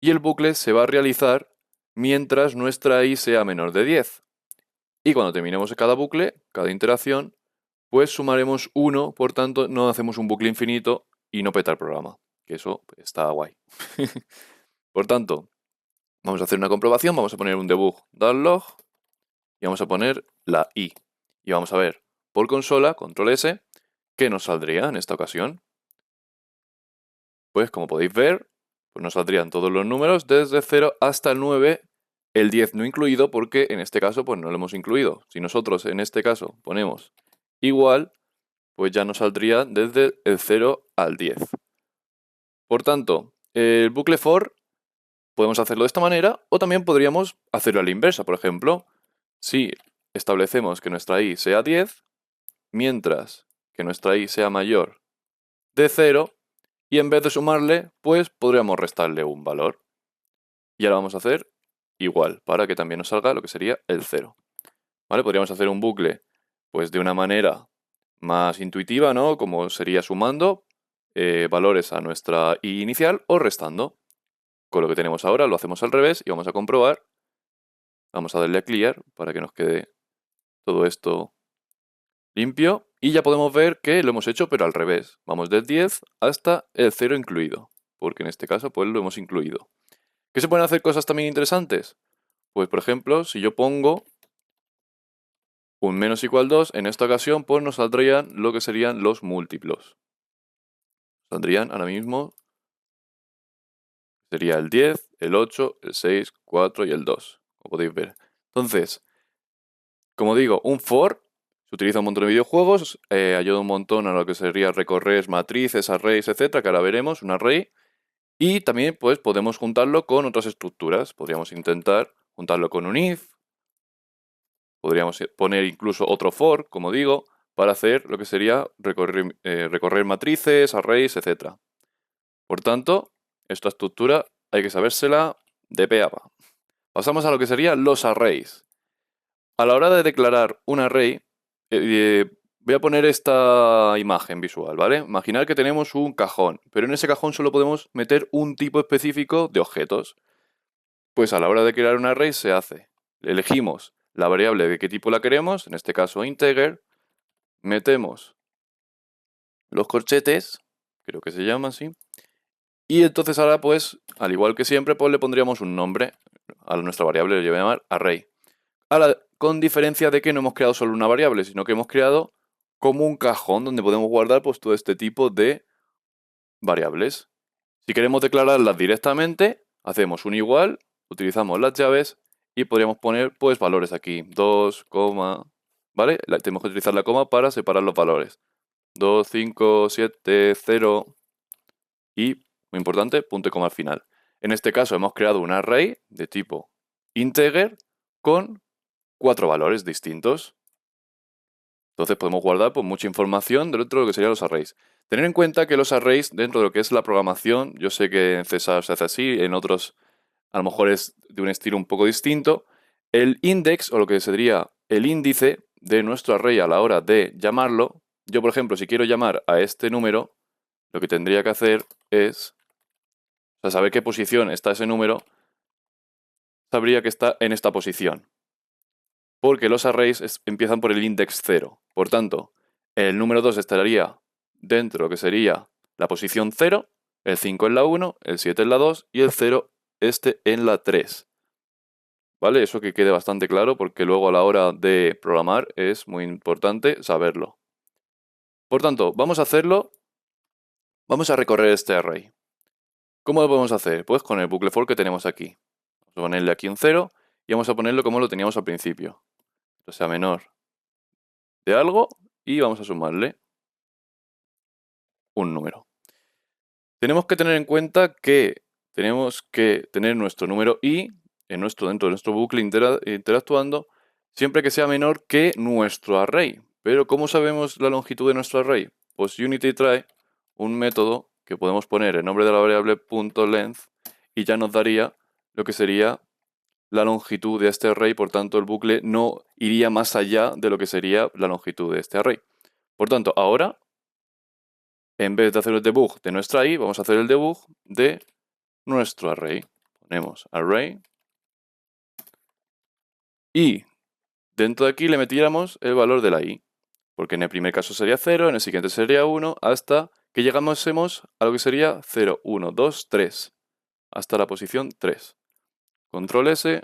y el bucle se va a realizar mientras nuestra i sea menor de 10. Y cuando terminemos cada bucle, cada interacción, pues sumaremos 1, por tanto no hacemos un bucle infinito y no peta el programa, que eso está guay. Por tanto, vamos a hacer una comprobación, vamos a poner un debug.log y vamos a poner la i. Y vamos a ver por consola, control S, ¿qué nos saldría en esta ocasión? Pues como podéis ver, pues nos saldrían todos los números desde 0 hasta el 9, el 10 no incluido porque en este caso pues no lo hemos incluido. Si nosotros en este caso ponemos igual, pues ya nos saldría desde el 0 al 10. Por tanto, el bucle for podemos hacerlo de esta manera o también podríamos hacerlo a la inversa. Por ejemplo, si establecemos que nuestra i sea 10, mientras que nuestra i sea mayor de 0, y en vez de sumarle, pues podríamos restarle un valor. Y ahora vamos a hacer igual, para que también nos salga lo que sería el 0. ¿Vale? Podríamos hacer un bucle pues de una manera más intuitiva, ¿no? Como sería sumando valores a nuestra i inicial o restando. Con lo que tenemos ahora lo hacemos al revés y vamos a comprobar. Vamos a darle a clear para que nos quede todo esto limpio. Y ya podemos ver que lo hemos hecho, pero al revés. Vamos del 10 hasta el 0 incluido. Porque en este caso, pues lo hemos incluido. ¿Qué se pueden hacer cosas también interesantes? Pues, por ejemplo, si yo pongo un menos igual 2, en esta ocasión, pues nos saldrían lo que serían los múltiplos. Saldrían ahora mismo, sería el 10, el 8, el 6, 4 y el 2, como podéis ver. Entonces, como digo, un for se utiliza un montón de videojuegos, ayuda un montón a lo que sería recorrer matrices, arrays, etcétera, que ahora veremos, un array. Y también pues podemos juntarlo con otras estructuras. Podríamos intentar juntarlo con un if. Podríamos poner incluso otro for, como digo, para hacer lo que sería recorrer matrices, arrays, etcétera. Por tanto, esta estructura hay que sabérsela de pe a pa. Pasamos a lo que serían los arrays. A la hora de declarar un array, voy a poner esta imagen visual, ¿vale? Imaginar que tenemos un cajón, pero en ese cajón solo podemos meter un tipo específico de objetos. Pues a la hora de crear un array se hace. Elegimos la variable de qué tipo la queremos, en este caso integer, metemos los corchetes, creo que se llama así, y entonces ahora pues, al igual que siempre, pues le pondríamos un nombre a nuestra variable, le voy a llamar array. Ahora, con diferencia de que no hemos creado solo una variable, sino que hemos creado como un cajón donde podemos guardar pues todo este tipo de variables. Si queremos declararlas directamente, hacemos un igual, utilizamos las llaves y podríamos poner pues valores aquí, 2, ¿vale? Tenemos que utilizar la coma para separar los valores. 2, 5, 7, 0 y, muy importante, punto y coma al final. En este caso hemos creado un array de tipo integer con 4 valores distintos. Entonces podemos guardar pues, mucha información dentro de lo que serían los arrays. Tener en cuenta que los arrays, dentro de lo que es la programación, yo sé que en César se hace así, en otros a lo mejor es de un estilo un poco distinto. El index, o lo que sería el índice de nuestro array a la hora de llamarlo, yo por ejemplo, si quiero llamar a este número, lo que tendría que hacer es, saber qué posición está ese número, sabría que está en esta posición. Porque los arrays empiezan por el index 0. Por tanto, el número 2 estaría dentro de lo que sería la posición 0, el 5 en la 1, el 7 en la 2 y el 0 en la 3. ¿Vale? Eso que quede bastante claro porque luego a la hora de programar es muy importante saberlo. Por tanto, vamos a hacerlo. Vamos a recorrer este array. ¿Cómo lo podemos hacer? Pues con el bucle for que tenemos aquí. Vamos a ponerle aquí un 0 y vamos a ponerlo como lo teníamos al principio. O sea, menor de algo y vamos a sumarle un número. Tenemos que tener en cuenta que tenemos que tener nuestro número i dentro de nuestro bucle interactuando siempre que sea menor que nuestro array. Pero ¿cómo sabemos la longitud de nuestro array? Pues Unity trae un método que podemos poner el nombre de la variable .length y ya nos daría lo que sería la longitud de este array, por tanto el bucle no iría más allá de lo que sería la longitud de este array. Por tanto, ahora, en vez de hacer el debug de nuestra i, vamos a hacer el debug de nuestro array. Ponemos array y dentro de aquí le metiéramos el valor de la i, porque en el primer caso sería 0, en el siguiente sería 1, hasta que llegásemos a lo que sería 0, 1, 2, 3, hasta la posición 3. Control S,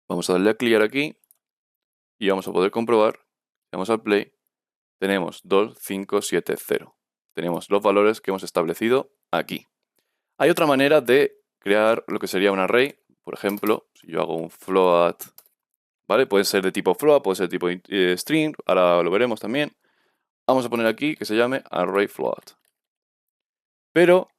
vamos a darle a clear aquí y vamos a poder comprobar, vamos al play, tenemos 2, 5, 7, 0. Tenemos los valores que hemos establecido aquí. Hay otra manera de crear lo que sería un array. Por ejemplo, si yo hago un float, ¿vale? Puede ser de tipo float, puede ser de tipo string, ahora lo veremos también. Vamos a poner aquí que se llame array float. Pero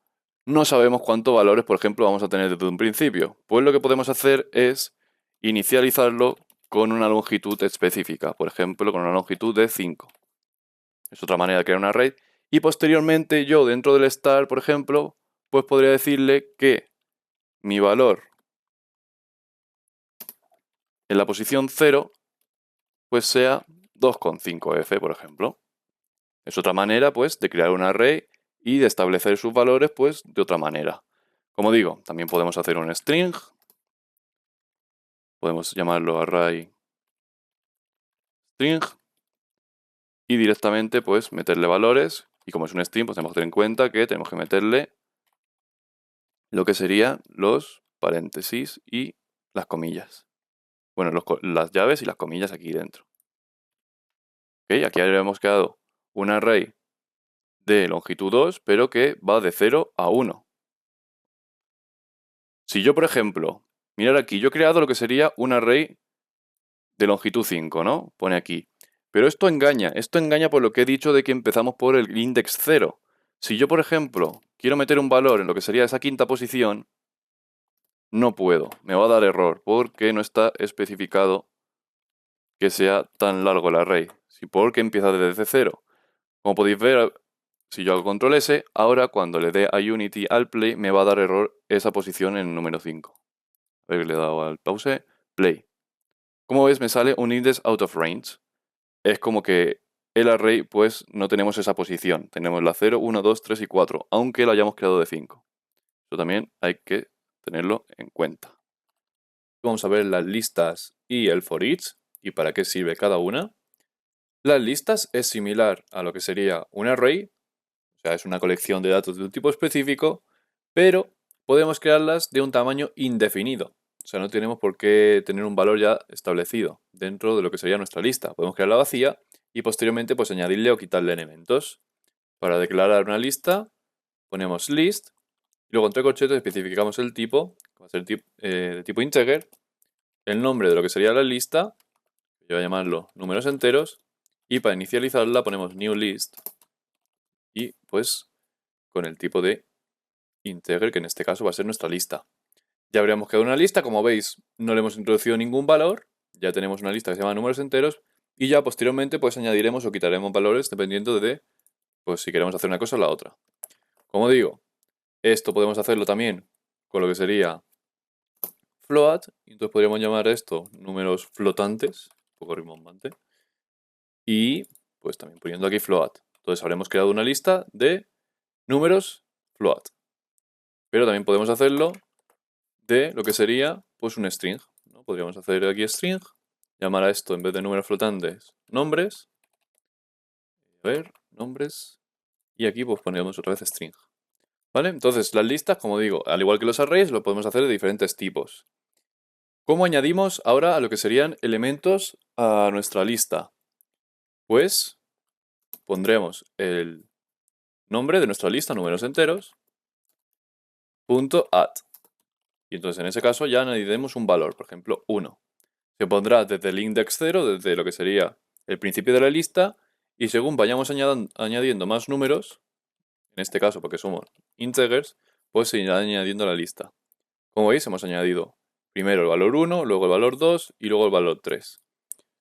no sabemos cuántos valores, por ejemplo, vamos a tener desde un principio. Pues lo que podemos hacer es inicializarlo con una longitud específica. Por ejemplo, con una longitud de 5. Es otra manera de crear un array. Y posteriormente yo dentro del star, por ejemplo, pues podría decirle que mi valor en la posición 0 pues sea 2,5f, por ejemplo. Es otra manera pues de crear un array y de establecer sus valores pues de otra manera. Como digo, también podemos hacer un string. Podemos llamarlo array string y directamente pues meterle valores. Y como es un string, pues tenemos que tener en cuenta que tenemos que meterle lo que serían los paréntesis y las comillas. Bueno, las llaves y las comillas aquí dentro. ¿Ok? Aquí habíamos quedado un array de longitud 2, pero que va de 0 a 1. Si yo, por ejemplo, mirar aquí, yo he creado lo que sería un array de longitud 5, ¿no? Pone aquí. Pero esto engaña por lo que he dicho de que empezamos por el index 0. Si yo, por ejemplo, quiero meter un valor en lo que sería esa quinta posición, no puedo, me va a dar error, porque no está especificado que sea tan largo el array. Porque empieza desde 0. Como podéis ver, si yo hago control S, ahora cuando le dé a Unity al play, me va a dar error esa posición en el número 5. A ver, le he dado al pause, play. Como ves, me sale un index out of range. Es como que el array, pues, no tenemos esa posición. Tenemos la 0, 1, 2, 3 y 4, aunque lo hayamos creado de 5. Eso también hay que tenerlo en cuenta. Vamos a ver las listas y el for each y para qué sirve cada una. Las listas es similar a lo que sería un array, o sea, es una colección de datos de un tipo específico, pero podemos crearlas de un tamaño indefinido. O sea, no tenemos por qué tener un valor ya establecido dentro de lo que sería nuestra lista. Podemos crearla vacía y posteriormente pues añadirle o quitarle elementos. Para declarar una lista ponemos list, y luego entre corchetes especificamos el tipo, que va a ser de tipo integer, el nombre de lo que sería la lista, yo voy a llamarlo números enteros, y para inicializarla ponemos new list, y pues con el tipo de integer, que en este caso va a ser nuestra lista. Ya habríamos creado una lista, como veis, no le hemos introducido ningún valor, ya tenemos una lista que se llama números enteros, y ya posteriormente pues añadiremos o quitaremos valores dependiendo de pues si queremos hacer una cosa o la otra. Como digo, esto podemos hacerlo también con lo que sería float, y entonces podríamos llamar esto números flotantes, un poco rimbombante, y pues también poniendo aquí float. Entonces habremos creado una lista de números float. Pero también podemos hacerlo de lo que sería pues un string, ¿no? Podríamos hacer aquí string, llamar a esto en vez de números flotantes nombres, a ver, nombres, y aquí pues ponemos otra vez string. ¿Vale? Entonces las listas, como digo, al igual que los arrays, lo podemos hacer de diferentes tipos. ¿Cómo añadimos ahora a lo que serían elementos a nuestra lista? Pues pondremos el nombre de nuestra lista, números enteros, punto add. Y entonces en ese caso ya añadiremos un valor, por ejemplo 1. Se pondrá desde el index 0, desde lo que sería el principio de la lista, y según vayamos añadiendo más números, en este caso porque somos integers, pues se irá añadiendo a la lista. Como veis, hemos añadido primero el valor 1, luego el valor 2 y luego el valor 3.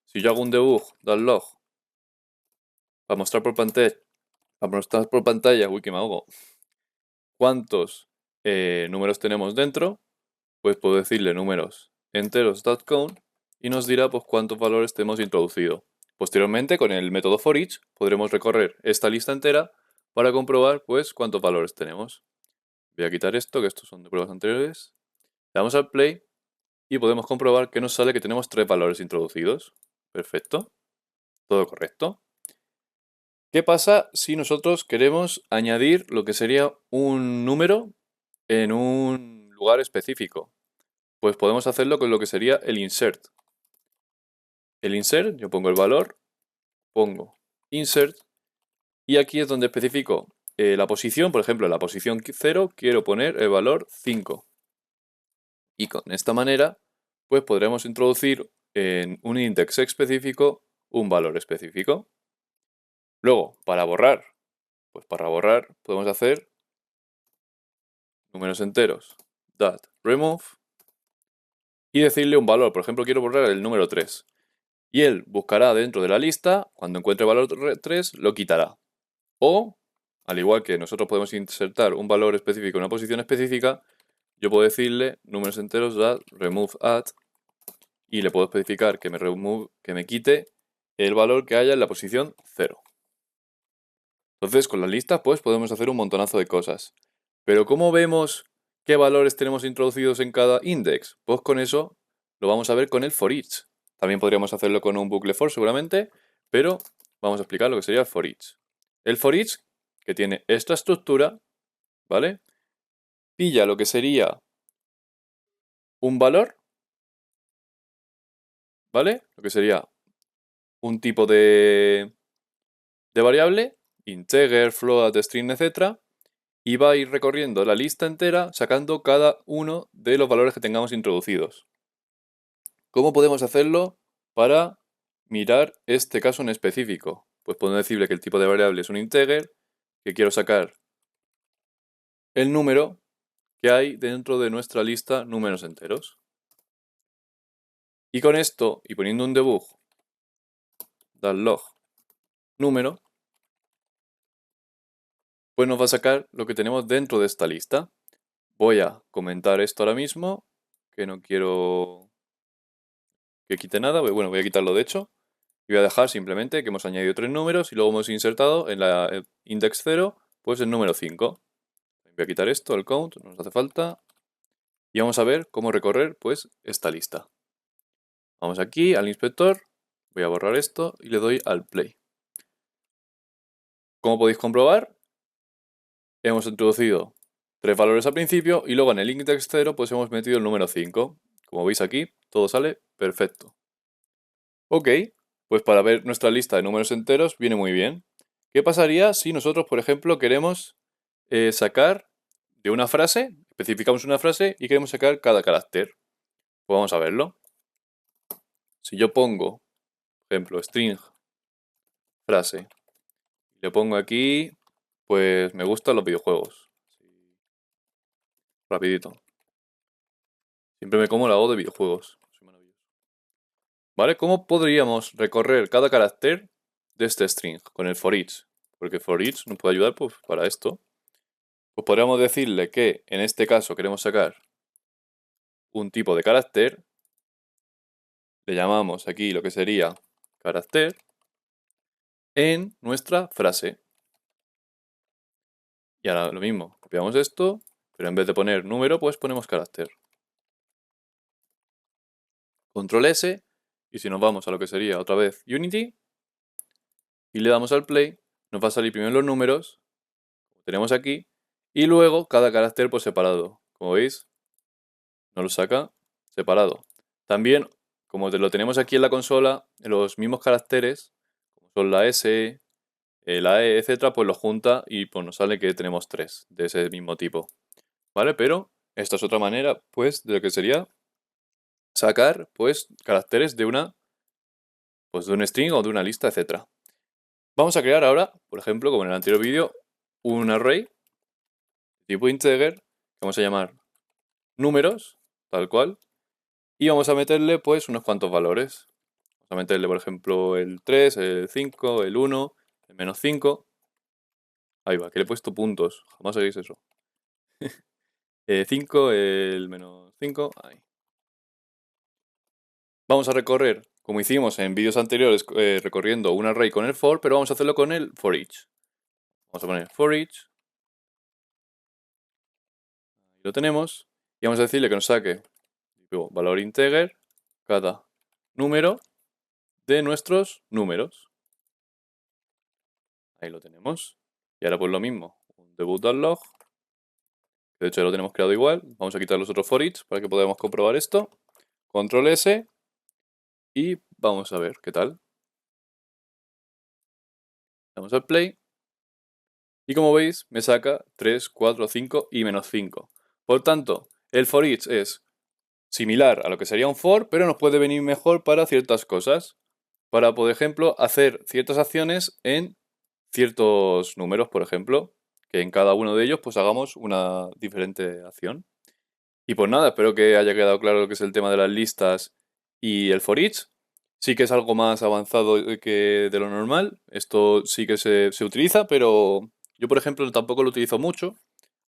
Si yo hago un debug .log para mostrar por pantalla, uy que me ahogo, cuántos números tenemos dentro, pues puedo decirle números enteros.count y nos dirá pues cuántos valores tenemos introducido. Posteriormente, con el método for each, podremos recorrer esta lista entera para comprobar pues cuántos valores tenemos. Voy a quitar esto, que estos son de pruebas anteriores. Le damos al play y podemos comprobar que nos sale que tenemos 3 valores introducidos. Perfecto. Todo correcto. ¿Qué pasa si nosotros queremos añadir lo que sería un número en un lugar específico? Pues podemos hacerlo con lo que sería el insert. El insert, yo pongo el valor, pongo insert, y aquí es donde especifico la posición. Por ejemplo, en la posición 0 quiero poner el valor 5. Y con esta manera, pues podremos introducir en un index específico un valor específico. Luego, para borrar, pues para borrar podemos hacer números enteros, remove, y decirle un valor. Por ejemplo, quiero borrar el número 3. Y él buscará dentro de la lista, cuando encuentre el valor 3, lo quitará. O, al igual que nosotros podemos insertar un valor específico en una posición específica, yo puedo decirle números enteros remove add, y le puedo especificar que me quite el valor que haya en la posición 0. Entonces, con las listas, pues podemos hacer un montonazo de cosas. Pero ¿cómo vemos qué valores tenemos introducidos en cada index? Pues con eso lo vamos a ver con el for each. También podríamos hacerlo con un bucle for seguramente, pero vamos a explicar lo que sería el for each. El for each, que tiene esta estructura, ¿vale? Pilla lo que sería un valor, ¿vale? Lo que sería un tipo de variable, integer, float, string, etc. Y va a ir recorriendo la lista entera sacando cada uno de los valores que tengamos introducidos. ¿Cómo podemos hacerlo para mirar este caso en específico? Pues podemos decirle que el tipo de variable es un integer, que quiero sacar el número que hay dentro de nuestra lista números enteros. Y con esto, y poniendo un debug, log número, pues nos va a sacar lo que tenemos dentro de esta lista. Voy a comentar esto ahora mismo, que no quiero que quite nada. Bueno, voy a quitarlo de hecho. Y voy a dejar simplemente que hemos añadido 3 números y luego hemos insertado en la index 0, pues el número 5. Voy a quitar esto, el count, no nos hace falta. Y vamos a ver cómo recorrer, pues, esta lista. Vamos aquí al inspector, voy a borrar esto y le doy al play. Como podéis comprobar, hemos introducido 3 valores al principio y luego en el index 0 pues hemos metido el número 5. Como veis aquí, todo sale perfecto. Ok, pues para ver nuestra lista de números enteros viene muy bien. ¿Qué pasaría si nosotros, por ejemplo, queremos sacar de una frase, especificamos una frase y queremos sacar cada carácter? Pues vamos a verlo. Si yo pongo, por ejemplo, string frase, y le pongo aquí, pues me gustan los videojuegos. Rapidito. Siempre me como la O de videojuegos. Soy maravilloso. ¿Vale? ¿Cómo podríamos recorrer cada carácter de este string con el for each? Porque for each nos puede ayudar pues, para esto. Pues podríamos decirle que en este caso queremos sacar un tipo de carácter. Le llamamos aquí lo que sería carácter en nuestra frase. Y ahora lo mismo, copiamos esto, pero en vez de poner número, pues ponemos carácter. Control S, y si nos vamos a lo que sería otra vez Unity, y le damos al play, nos va a salir primero los números, como tenemos aquí, y luego cada carácter por separado. Como veis, nos lo saca separado. También, como lo tenemos aquí en la consola, los mismos caracteres, como son la S, la E, etcétera, pues los junta y pues nos sale que tenemos 3 de ese mismo tipo. ¿Vale? Pero esta es otra manera, pues, de lo que sería sacar, pues, caracteres de pues, de un string o de una lista, etcétera. Vamos a crear ahora, por ejemplo, como en el anterior vídeo, un array tipo integer que vamos a llamar números, tal cual, y vamos a meterle, pues, unos cuantos valores. Vamos a meterle, por ejemplo, el 3, el 5, el 1, el menos 5. Ahí va, que le he puesto puntos, jamás hagáis eso. 5, el menos 5, ahí. Vamos a recorrer, como hicimos en vídeos anteriores, recorriendo un array con el for, pero vamos a hacerlo con el for each. Vamos a poner for each. Ahí lo tenemos. Y vamos a decirle que nos saque valor integer cada número de nuestros números. Ahí lo tenemos. Y ahora pues lo mismo, un debug.log. De hecho ya lo tenemos creado igual. Vamos a quitar los otros for each para que podamos comprobar esto. Control S. Y vamos a ver qué tal. Damos al play. Y como veis, me saca 3, 4, 5 y menos 5. Por tanto, el for each es similar a lo que sería un for, pero nos puede venir mejor para ciertas cosas. Para, por ejemplo, hacer ciertas acciones en ciertos números, por ejemplo, que en cada uno de ellos pues hagamos una diferente acción. Y pues nada, espero que haya quedado claro lo que es el tema de las listas y el for each. Sí que es algo más avanzado que de lo normal. Esto sí que se utiliza, pero yo, por ejemplo, tampoco lo utilizo mucho,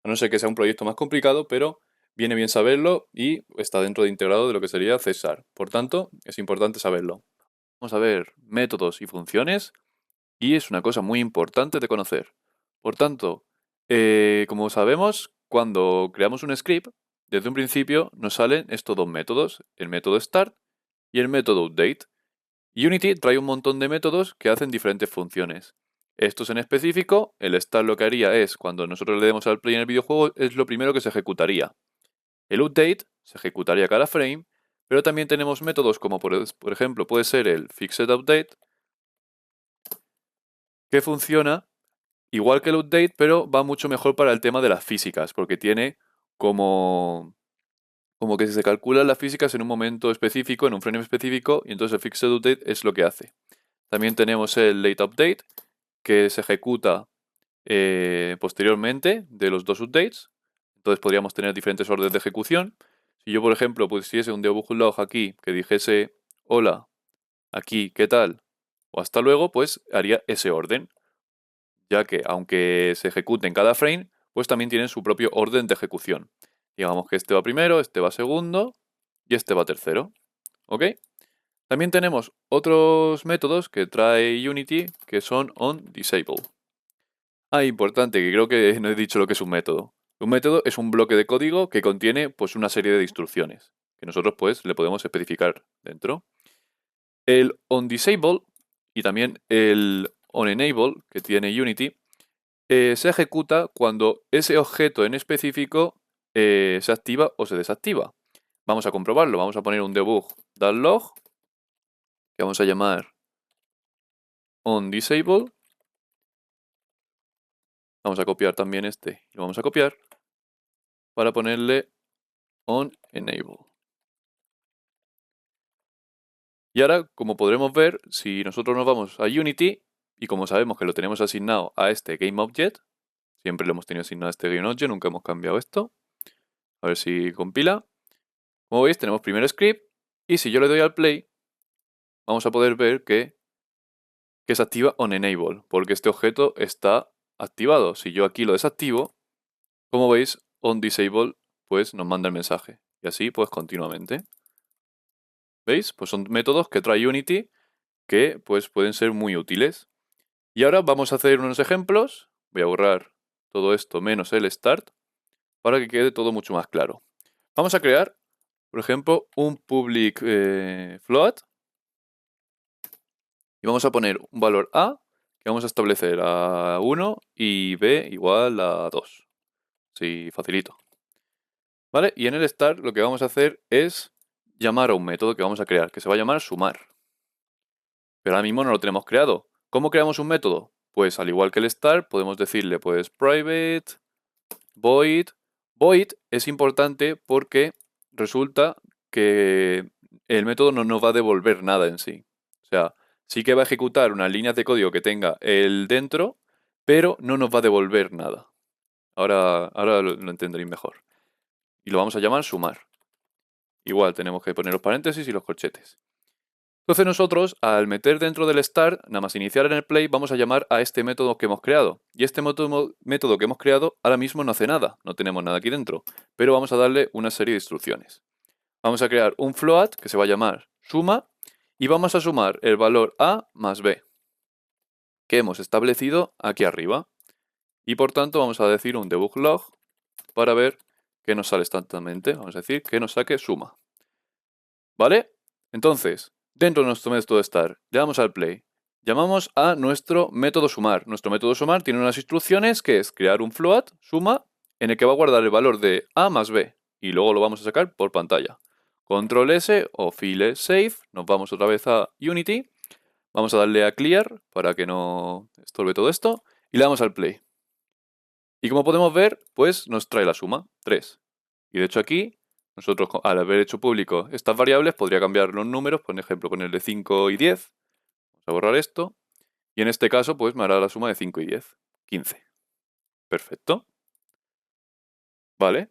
a no ser que sea un proyecto más complicado, pero viene bien saberlo y está dentro de integrado de lo que sería C#. Por tanto, es importante saberlo. Vamos a ver métodos y funciones y es una cosa muy importante de conocer. Por tanto, como sabemos, cuando creamos un script, desde un principio nos salen estos dos métodos, el método start y el método update. Unity trae un montón de métodos que hacen diferentes funciones. Estos en específico, el start lo que haría es, cuando nosotros le demos al play en el videojuego, es lo primero que se ejecutaría. El update se ejecutaría cada frame, pero también tenemos métodos como por ejemplo puede ser el fixed update, que funciona igual que el update, pero va mucho mejor para el tema de las físicas, porque tiene como que se calculan las físicas en un momento específico, en un frame específico, y entonces el fixed update es lo que hace. También tenemos el late update, que se ejecuta posteriormente de los dos updates. Entonces podríamos tener diferentes órdenes de ejecución. Si yo, por ejemplo, pusiese un debug log aquí que dijese hola, aquí, ¿qué tal? O hasta luego, pues haría ese orden. Ya que aunque se ejecute en cada frame, pues también tienen su propio orden de ejecución. Digamos que este va primero, este va segundo y este va tercero. ¿Ok? También tenemos otros métodos que trae Unity que son onDisable. Importante, que creo que no he dicho lo que es un método. Un método es un bloque de código que contiene pues una serie de instrucciones que nosotros pues le podemos especificar dentro. El onDisable y también el onEnable que tiene Unity se ejecuta cuando ese objeto en específico se activa o se desactiva. Vamos a comprobarlo, vamos a poner un debug.log que vamos a llamar onDisable. Vamos a copiar también este y lo vamos a copiar para ponerle onEnable. Y ahora, como podremos ver, si nosotros nos vamos a Unity, y como sabemos que lo tenemos asignado a este GameObject, siempre lo hemos tenido asignado a este GameObject, nunca hemos cambiado esto. A ver si compila. Como veis, tenemos primero script, y si yo le doy al play, vamos a poder ver que se activa onEnable, porque este objeto está activado. Si yo aquí lo desactivo, como veis, onDisable pues nos manda el mensaje. Y así pues continuamente. ¿Veis? Pues son métodos que trae Unity que pues pueden ser muy útiles. Y ahora vamos a hacer unos ejemplos. Voy a borrar todo esto menos el start para que quede todo mucho más claro. Vamos a crear, por ejemplo, un public float y vamos a poner un valor a que vamos a establecer a 1 y b igual a 2. Sí, facilito. ¿Vale? Y en el start lo que vamos a hacer es llamar a un método que vamos a crear, que se va a llamar sumar. Pero ahora mismo no lo tenemos creado. ¿Cómo creamos un método? Pues al igual que el start, podemos decirle pues private void. Void es importante porque resulta que el método no nos va a devolver nada en sí. O sea, sí que va a ejecutar unas líneas de código que tenga el dentro, pero no nos va a devolver nada. Ahora lo entenderéis mejor. Y lo vamos a llamar sumar. Igual tenemos que poner los paréntesis y los corchetes. Entonces nosotros, al meter dentro del start, nada más iniciar en el play, vamos a llamar a este método que hemos creado. Y este método que hemos creado ahora mismo no hace nada, no tenemos nada aquí dentro, pero vamos a darle una serie de instrucciones. Vamos a crear un float que se va a llamar suma y vamos a sumar el valor a más b que hemos establecido aquí arriba. Y por tanto vamos a decir un debug log para ver qué nos sale exactamente. Vamos a decir que nos saque suma. ¿Vale? Entonces, dentro de nuestro método start, le damos al play. Llamamos a nuestro método sumar. Nuestro método sumar tiene unas instrucciones que es crear un float, suma, en el que va a guardar el valor de a más b. Y luego lo vamos a sacar por pantalla. Control S o file save. Nos vamos otra vez a Unity. Vamos a darle a clear para que no estorbe todo esto. Y le damos al play. Y como podemos ver, pues nos trae la suma, 3. Y de hecho aquí nosotros, al haber hecho público estas variables, podría cambiar los números, por ejemplo, ponerle 5 y 10. Vamos a borrar esto. Y en este caso, pues me hará la suma de 5 y 10. 15. Perfecto. Vale.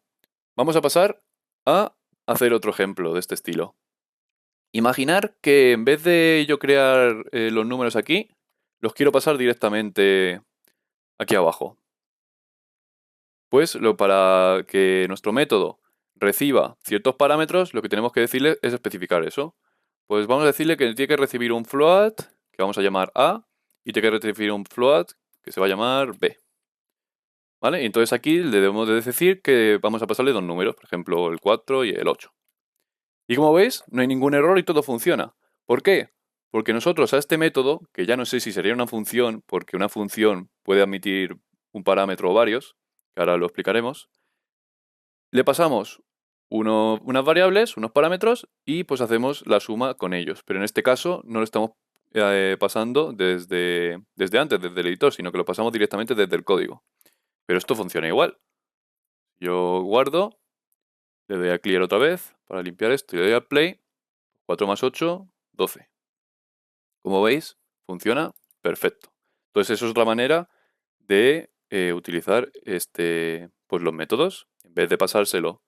Vamos a pasar a hacer otro ejemplo de este estilo. Imaginar que en vez de yo crear los números aquí, los quiero pasar directamente aquí abajo. Pues para que nuestro método reciba ciertos parámetros, lo que tenemos que decirle es especificar eso. Pues vamos a decirle que tiene que recibir un float, que vamos a llamar A, y tiene que recibir un float, que se va a llamar B. ¿Vale? Y entonces aquí le debemos de decir que vamos a pasarle dos números, por ejemplo el 4 y el 8. Y como veis, no hay ningún error y todo funciona. ¿Por qué? Porque nosotros a este método, que ya no sé si sería una función, porque una función puede admitir un parámetro o varios, que ahora lo explicaremos, le pasamos unas variables, unos parámetros, y pues hacemos la suma con ellos. Pero en este caso no lo estamos pasando desde antes, desde el editor, sino que lo pasamos directamente desde el código. Pero esto funciona igual. Yo guardo, le doy a clear otra vez para limpiar esto y le doy a play. 4 más 8, 12. Como veis, funciona perfecto. Entonces, eso es otra manera de utilizar pues los métodos. En vez de pasárselo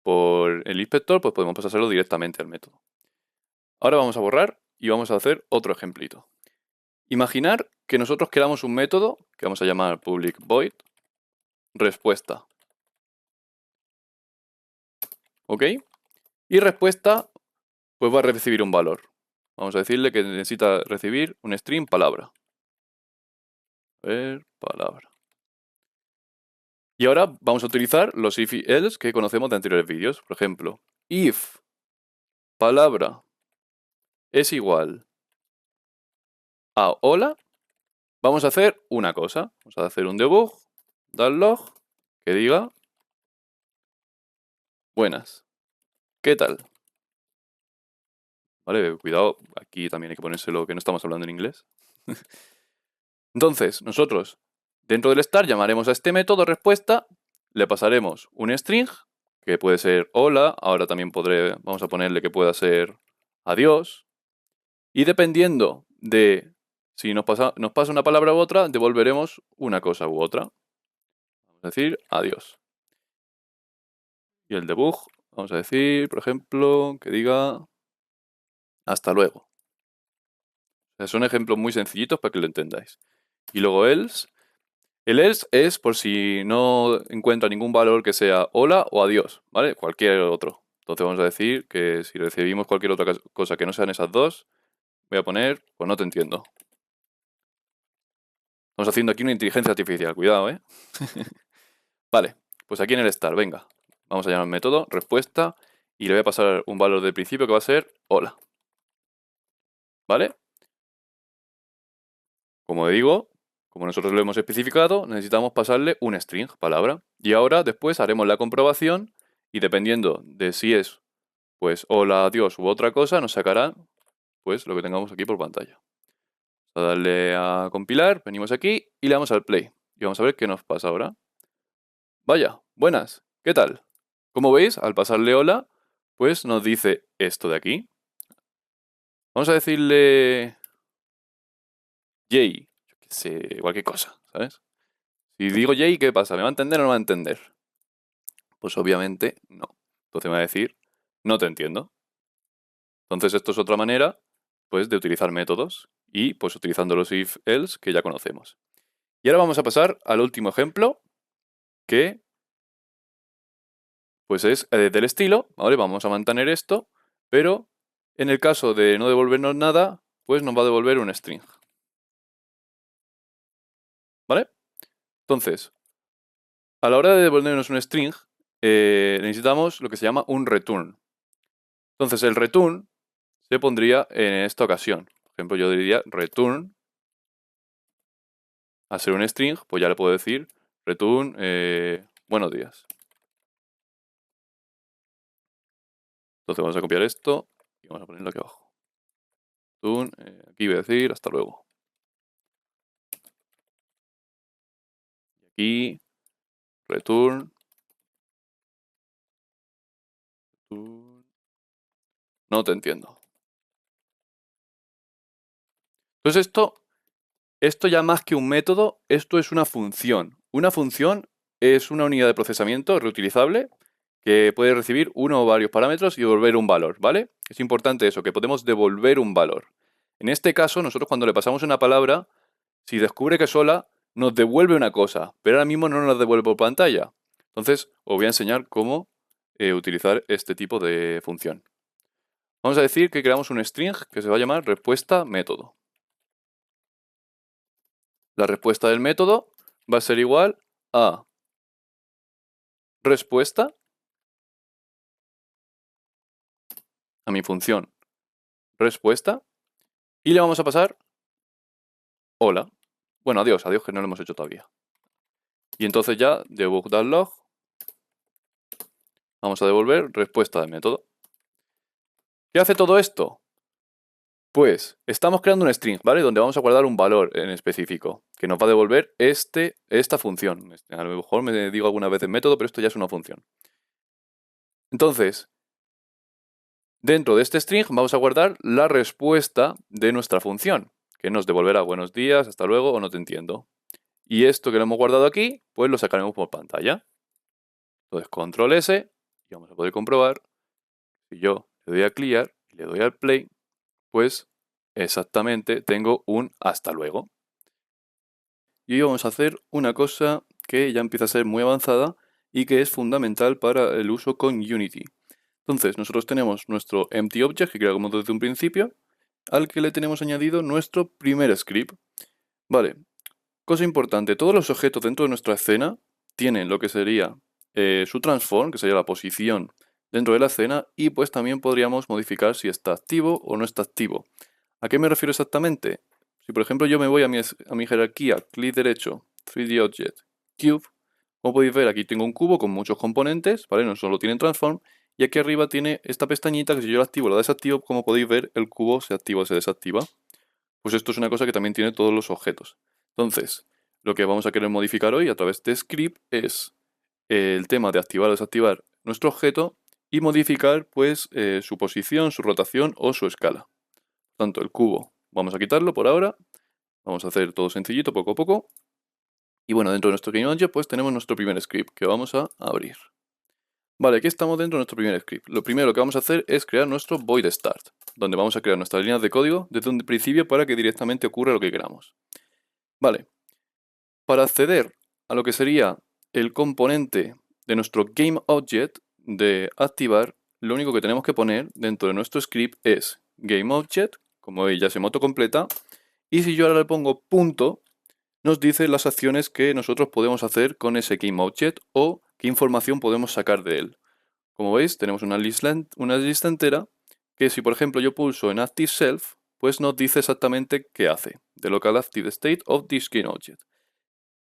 por el inspector, pues podemos pasárselo directamente al método. Ahora vamos a borrar y vamos a hacer otro ejemplito. Imaginar que nosotros creamos un método que vamos a llamar public void respuesta. ¿Ok? Y respuesta pues va a recibir un valor. Vamos a decirle que necesita recibir un string palabra. A ver, palabra. Y ahora vamos a utilizar los if y else que conocemos de anteriores vídeos. Por ejemplo, if palabra es igual a hola, vamos a hacer una cosa. Vamos a hacer un debug, log, que diga buenas. ¿Qué tal? Vale, cuidado, aquí también hay que ponérselo que no estamos hablando en inglés. Entonces, nosotros dentro del start llamaremos a este método respuesta, le pasaremos un string, que puede ser hola, ahora también vamos a ponerle que pueda ser adiós, y dependiendo de si nos pasa una palabra u otra, devolveremos una cosa u otra. Vamos a decir adiós. Y el debug, vamos a decir, por ejemplo, que diga hasta luego. O sea, son ejemplos muy sencillitos para que lo entendáis. Y luego else. El else es por si no encuentra ningún valor que sea hola o adiós, ¿vale? Cualquier otro. Entonces vamos a decir que si recibimos cualquier otra cosa que no sean esas dos, voy a poner, pues no te entiendo. Estamos haciendo aquí una inteligencia artificial, cuidado, ¿eh? Vale, pues aquí en el start, venga. Vamos a llamar método, respuesta, y le voy a pasar un valor de principio que va a ser hola. ¿Vale? Como digo, como nosotros lo hemos especificado, necesitamos pasarle un string, palabra. Y ahora después haremos la comprobación y dependiendo de si es pues hola, adiós u otra cosa, nos sacará pues lo que tengamos aquí por pantalla. Vamos a darle a compilar, venimos aquí y le damos al play. Y vamos a ver qué nos pasa ahora. Vaya, buenas, ¿qué tal? Como veis, al pasarle hola, pues nos dice esto de aquí. Vamos a decirle Jay, yo qué sé, cualquier cosa, ¿sabes? Si digo Jay, ¿qué pasa? ¿Me va a entender o no me va a entender? Pues obviamente no. Entonces me va a decir, no te entiendo. Entonces esto es otra manera, pues, de utilizar métodos y, pues, utilizando los if, else que ya conocemos. Y ahora vamos a pasar al último ejemplo, que, pues, es del estilo, ¿vale? Vamos a mantener esto, pero en el caso de no devolvernos nada, pues nos va a devolver un string. ¿Vale? Entonces, a la hora de devolvernos un string, necesitamos lo que se llama un return. Entonces, el return se pondría en esta ocasión. Por ejemplo, yo diría return, a ser un string, pues ya le puedo decir return buenos días. Entonces vamos a copiar esto y vamos a ponerlo aquí abajo. Return, aquí voy a decir hasta luego. Y aquí, return. No te entiendo. Entonces esto ya más que un método, esto es una función. Una función es una unidad de procesamiento reutilizable que puede recibir uno o varios parámetros y devolver un valor, ¿vale? Es importante eso, que podemos devolver un valor. En este caso, nosotros cuando le pasamos una palabra, si descubre que es sola, nos devuelve una cosa, pero ahora mismo no nos devuelve por pantalla. Entonces, os voy a enseñar cómo utilizar este tipo de función. Vamos a decir que creamos un string que se va a llamar respuesta método. La respuesta del método va a ser igual a respuesta a mi función respuesta y le vamos a pasar hola. Bueno, adiós, que no lo hemos hecho todavía. Y entonces ya debug.log vamos a devolver respuesta de método. ¿Qué hace todo esto? Pues estamos creando un string, ¿vale? Donde vamos a guardar un valor en específico que nos va a devolver esta función. A lo mejor me digo alguna vez en método, pero esto ya es una función. Entonces, dentro de este string vamos a guardar la respuesta de nuestra función, que nos devolverá buenos días, hasta luego o no te entiendo. Y esto que lo hemos guardado aquí, pues lo sacaremos por pantalla. Entonces, control S, y vamos a poder comprobar, si yo le doy a clear y le doy al play, pues exactamente tengo un hasta luego. Y hoy vamos a hacer una cosa que ya empieza a ser muy avanzada y que es fundamental para el uso con Unity. Entonces, nosotros tenemos nuestro empty object que creamos desde un principio, al que le tenemos añadido nuestro primer script. Vale, cosa importante, todos los objetos dentro de nuestra escena tienen lo que sería su transform, que sería la posición dentro de la escena, y pues también podríamos modificar si está activo o no está activo. ¿A qué me refiero exactamente? Si por ejemplo yo me voy a mi jerarquía, clic derecho, 3D Object, Cube, como podéis ver aquí tengo un cubo con muchos componentes, ¿vale? No solo tienen transform, y aquí arriba tiene esta pestañita que si yo la activo o la desactivo, como podéis ver el cubo se activa o se desactiva. Pues esto es una cosa que también tiene todos los objetos. Entonces, lo que vamos a querer modificar hoy a través de script es el tema de activar o desactivar nuestro objeto y modificar pues su posición, su rotación o su escala. Tanto el cubo, vamos a quitarlo por ahora. Vamos a hacer todo sencillito, poco a poco. Y bueno, dentro de nuestro GameObject pues tenemos nuestro primer script que vamos a abrir. Vale, aquí estamos dentro de nuestro primer script. Lo primero que vamos a hacer es crear nuestro void start, donde vamos a crear nuestras líneas de código desde un principio para que directamente ocurra lo que queramos. Vale, para acceder a lo que sería el componente de nuestro GameObject de activar, lo único que tenemos que poner dentro de nuestro script es GameObject, como veis ya se completa, y si yo ahora le pongo punto, nos dice las acciones que nosotros podemos hacer con ese GameObject o qué información podemos sacar de él. Como veis, tenemos una lista entera que si por ejemplo yo pulso en ActiveSelf, pues nos dice exactamente qué hace, the local active state of this GameObject.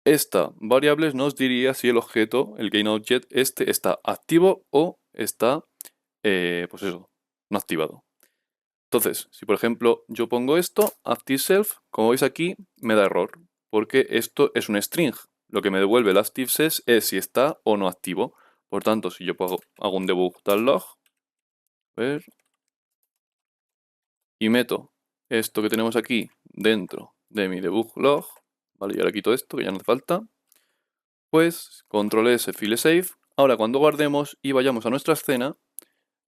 Esta variable nos diría si el objeto, el GameObject, está activo o está, pues eso, no activado. Entonces, si por ejemplo yo pongo esto, ActiveSelf, como veis aquí, me da error, porque esto es un string. Lo que me devuelve el ActiveSelf es si está o no activo. Por tanto, si yo hago un debug.log, y meto esto que tenemos aquí dentro de mi debug.log, vale, y ahora quito esto que ya no hace falta, pues control S, file save. Ahora cuando guardemos y vayamos a nuestra escena,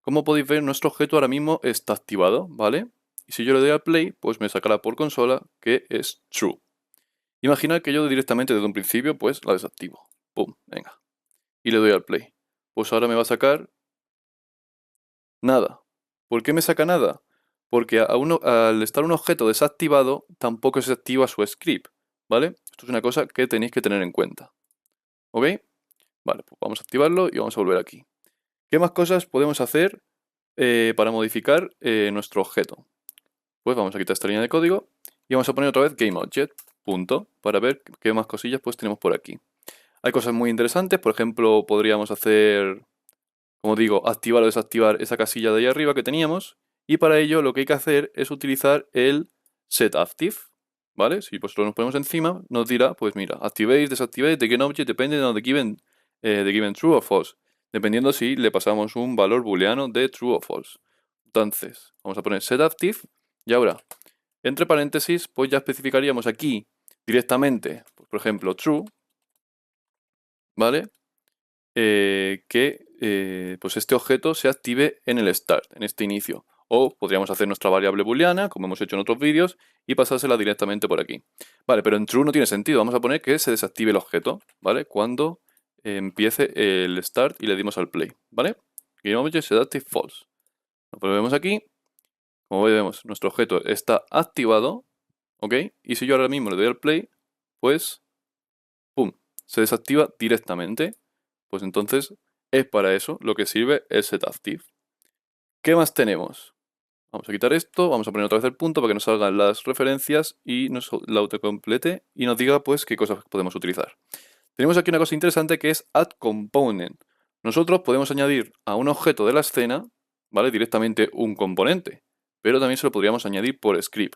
como podéis ver, nuestro objeto ahora mismo está activado, ¿vale? Y si yo le doy al play, pues me sacará por consola que es true. Imaginad que yo directamente desde un principio, pues la desactivo. Pum, venga. Y le doy al play. Pues ahora me va a sacar nada. ¿Por qué me saca nada? Porque al estar un objeto desactivado, tampoco se activa su script, ¿vale? Esto es una cosa que tenéis que tener en cuenta. ¿Ok? Vale, pues vamos a activarlo y vamos a volver aquí. ¿Qué más cosas podemos hacer para modificar nuestro objeto? Pues vamos a quitar esta línea de código y vamos a poner otra vez GameObject, punto, para ver qué más cosillas pues tenemos por aquí. Hay cosas muy interesantes, por ejemplo, podríamos hacer, como digo, activar o desactivar esa casilla de ahí arriba que teníamos, y para ello lo que hay que hacer es utilizar el setActive, ¿vale? Si vosotros nos ponemos encima, nos dirá, pues mira, activate, desactivate, the GameObject depende de the given true or false, dependiendo si le pasamos un valor booleano de true o false. Entonces, vamos a poner setActive, y ahora, entre paréntesis, pues ya especificaríamos aquí directamente, pues, por ejemplo, true, ¿vale? Que pues este objeto se active en el start, en este inicio. O podríamos hacer nuestra variable booleana, como hemos hecho en otros vídeos, y pasársela directamente por aquí. Vale, pero en true no tiene sentido. Vamos a poner que se desactive el objeto, ¿vale? Cuando empiece el start y le dimos al play, ¿vale? GameObject setActive false. Lo volvemos aquí. Como vemos, nuestro objeto está activado, ¿ok? Y si yo ahora mismo le doy al play, pues, ¡pum!, se desactiva directamente. Pues entonces es para eso lo que sirve el setActive. ¿Qué más tenemos? Vamos a quitar esto, vamos a poner otra vez el punto para que nos salgan las referencias y nos la autocomplete y nos diga pues qué cosas podemos utilizar. Tenemos aquí una cosa interesante que es add component. Nosotros podemos añadir a un objeto de la escena, ¿vale? Directamente un componente, pero también se lo podríamos añadir por script.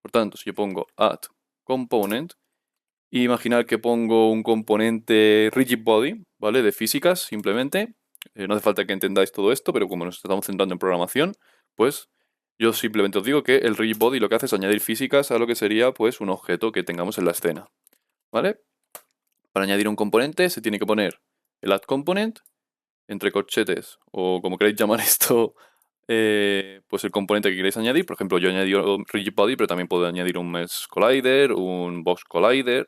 Por tanto, si yo pongo add component, y imaginar que pongo un componente rigid body, ¿vale? De físicas, simplemente. No hace falta que entendáis todo esto, pero como nos estamos centrando en programación, pues yo simplemente os digo que el rigid body lo que hace es añadir físicas a lo que sería pues un objeto que tengamos en la escena, ¿vale? Para añadir un componente se tiene que poner el add component, entre corchetes, o como queréis llamar esto, pues el componente que queréis añadir. Por ejemplo, yo he añadido un rigid body, pero también puedo añadir un mesh collider, un box collider.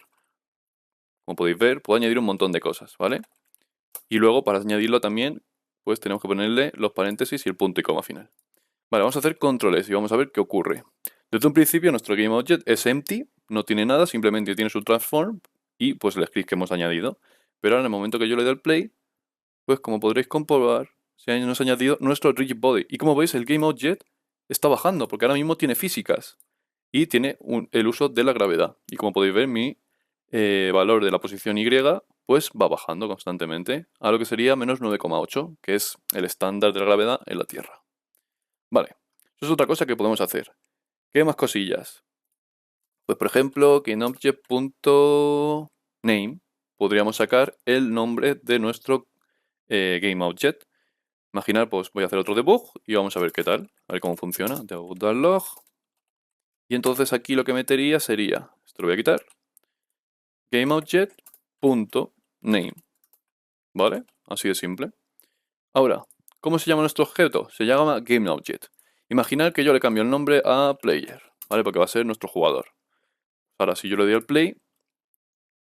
Como podéis ver, puedo añadir un montón de cosas, ¿vale? Y luego, para añadirlo también, pues tenemos que ponerle los paréntesis y el punto y coma final. Vale, vamos a hacer control S y vamos a ver qué ocurre. Desde un principio nuestro GameObject es empty, no tiene nada, simplemente tiene su transform y pues el script que hemos añadido. Pero ahora en el momento que yo le doy al play, pues como podréis comprobar, nos ha añadido nuestro rigid body. Y como veis, el GameObject está bajando, porque ahora mismo tiene físicas y tiene el uso de la gravedad. Y como podéis ver, mi valor de la posición Y pues va bajando constantemente a lo que sería menos 9,8, que es el estándar de la gravedad en la Tierra. Vale, eso es otra cosa que podemos hacer. ¿Qué más cosillas? Pues por ejemplo, que en object.name podríamos sacar el nombre de nuestro GameObject. Imaginar, pues voy a hacer otro debug y vamos a ver qué tal, a ver cómo funciona. Debug.log. Y entonces aquí lo que metería sería, esto lo voy a quitar, GameObject.name. ¿Vale? Así de simple. Ahora, ¿cómo se llama nuestro objeto? Se llama GameObject. Imaginad que yo le cambio el nombre a Player, ¿vale? Porque va a ser nuestro jugador. Ahora, si yo le doy al Play,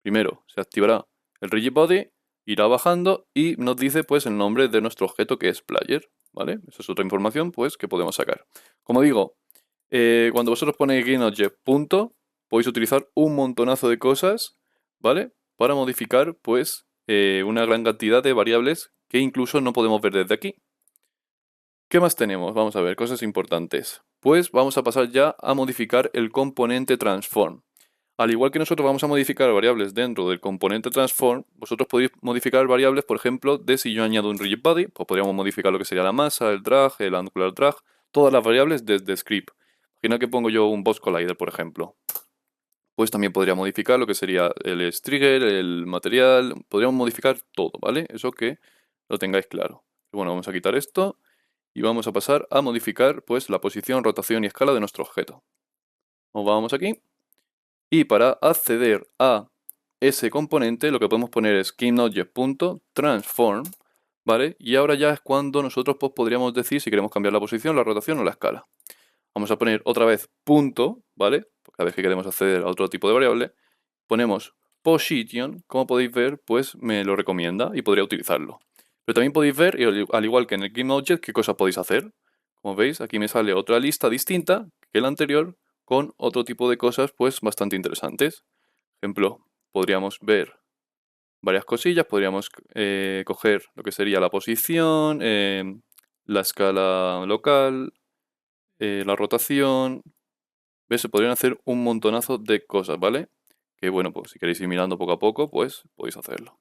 primero se activará el rigid body, irá bajando y nos dice pues el nombre de nuestro objeto que es Player, ¿vale? Esa es otra información pues que podemos sacar. Como digo, cuando vosotros ponéis GameObject punto, podéis utilizar un montonazo de cosas, ¿vale? Para modificar pues una gran cantidad de variables que incluso no podemos ver desde aquí. ¿Qué más tenemos? Vamos a ver, cosas importantes. Pues vamos a pasar ya a modificar el componente transform. Al igual que nosotros vamos a modificar variables dentro del componente transform, vosotros podéis modificar variables, por ejemplo, de si yo añado un rigid body, pues podríamos modificar lo que sería la masa, el drag, el angular drag, todas las variables desde script. Imagina que pongo yo un box collider, por ejemplo. Pues también podría modificar lo que sería el trigger, el material, podríamos modificar todo, ¿vale? Eso que lo tengáis claro. Bueno, vamos a quitar esto y vamos a pasar a modificar pues la posición, rotación y escala de nuestro objeto. Nos vamos aquí y para acceder a ese componente lo que podemos poner es GameObject.transform, ¿vale? Y ahora ya es cuando nosotros pues, podríamos decir si queremos cambiar la posición, la rotación o la escala. Vamos a poner otra vez punto, ¿vale? Cada vez que queremos acceder a otro tipo de variable, ponemos position, como podéis ver, pues me lo recomienda y podría utilizarlo. Pero también podéis ver, y al igual que en el GameObject, qué cosas podéis hacer. Como veis, aquí me sale otra lista distinta que la anterior, con otro tipo de cosas pues bastante interesantes. Por ejemplo, podríamos ver varias cosillas, podríamos coger lo que sería la posición, la escala local, la rotación. ¿Ves? Se podrían hacer un montonazo de cosas, ¿vale? Que bueno, pues si queréis ir mirando poco a poco, pues podéis hacerlo.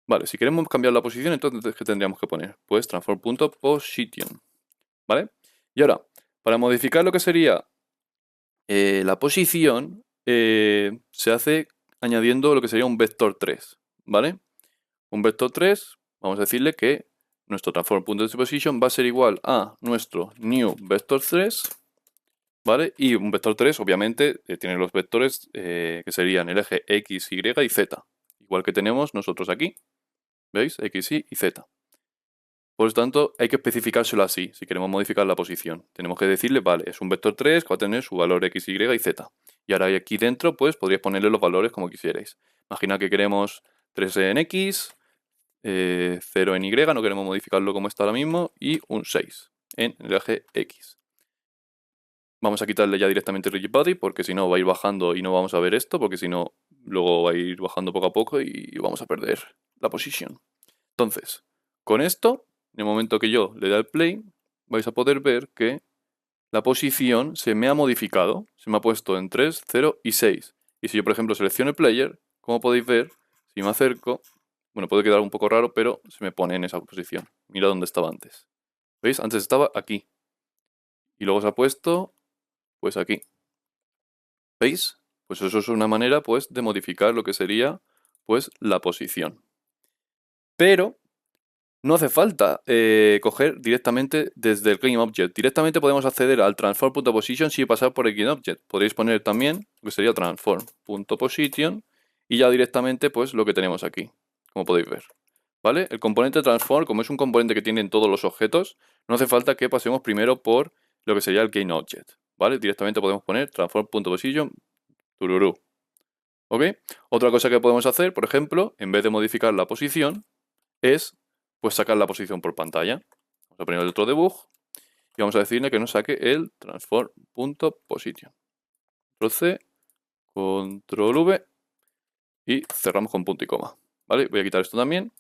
Vale, si queremos cambiar la posición, entonces ¿qué tendríamos que poner? Pues transform.position, ¿vale? Y ahora, para modificar lo que sería la posición, se hace añadiendo lo que sería un vector 3, ¿vale? Un vector 3, vamos a decirle que nuestro transform.position va a ser igual a nuestro new vector 3, ¿vale? Y un vector 3, obviamente, tiene los vectores que serían el eje X, Y y Z. Igual que tenemos nosotros aquí. ¿Veis? X, Y y Z. Por lo tanto, hay que especificárselo así, si queremos modificar la posición. Tenemos que decirle, vale, es un vector 3 que va a tener su valor X, Y y Z. Y ahora aquí dentro, pues, podríais ponerle los valores como quisierais. Imagina que queremos 3 en X, 0 en Y, no queremos modificarlo como está ahora mismo, y un 6 en el eje X. Vamos a quitarle ya directamente el rigid body porque si no va a ir bajando y no vamos a ver esto, porque si no luego va a ir bajando poco a poco y vamos a perder la posición. Entonces, con esto, en el momento que yo le dé al play, vais a poder ver que la posición se me ha modificado. Se me ha puesto en 3, 0 y 6. Y si yo, por ejemplo, selecciono el player, como podéis ver, si me acerco, bueno, puede quedar un poco raro, pero se me pone en esa posición. Mira dónde estaba antes. ¿Veis? Antes estaba aquí. Y luego se ha puesto, pues aquí. ¿Veis? Pues eso es una manera, pues, de modificar lo que sería, pues, la posición. Pero no hace falta coger directamente desde el GameObject. Directamente podemos acceder al transform.position sin pasar por el GameObject. Podéis poner también lo que sería transform.position y ya directamente pues lo que tenemos aquí, como podéis ver. ¿Vale? El componente transform, como es un componente que tienen todos los objetos, no hace falta que pasemos primero por lo que sería el GameObject. ¿Vale? Directamente podemos poner transform.position, tururú. ¿Ok? Otra cosa que podemos hacer, por ejemplo, en vez de modificar la posición, es pues sacar la posición por pantalla. Vamos a poner el otro debug y vamos a decirle que nos saque el transform.position. Control C, Control V y cerramos con punto y coma. ¿Vale? Voy a quitar esto también.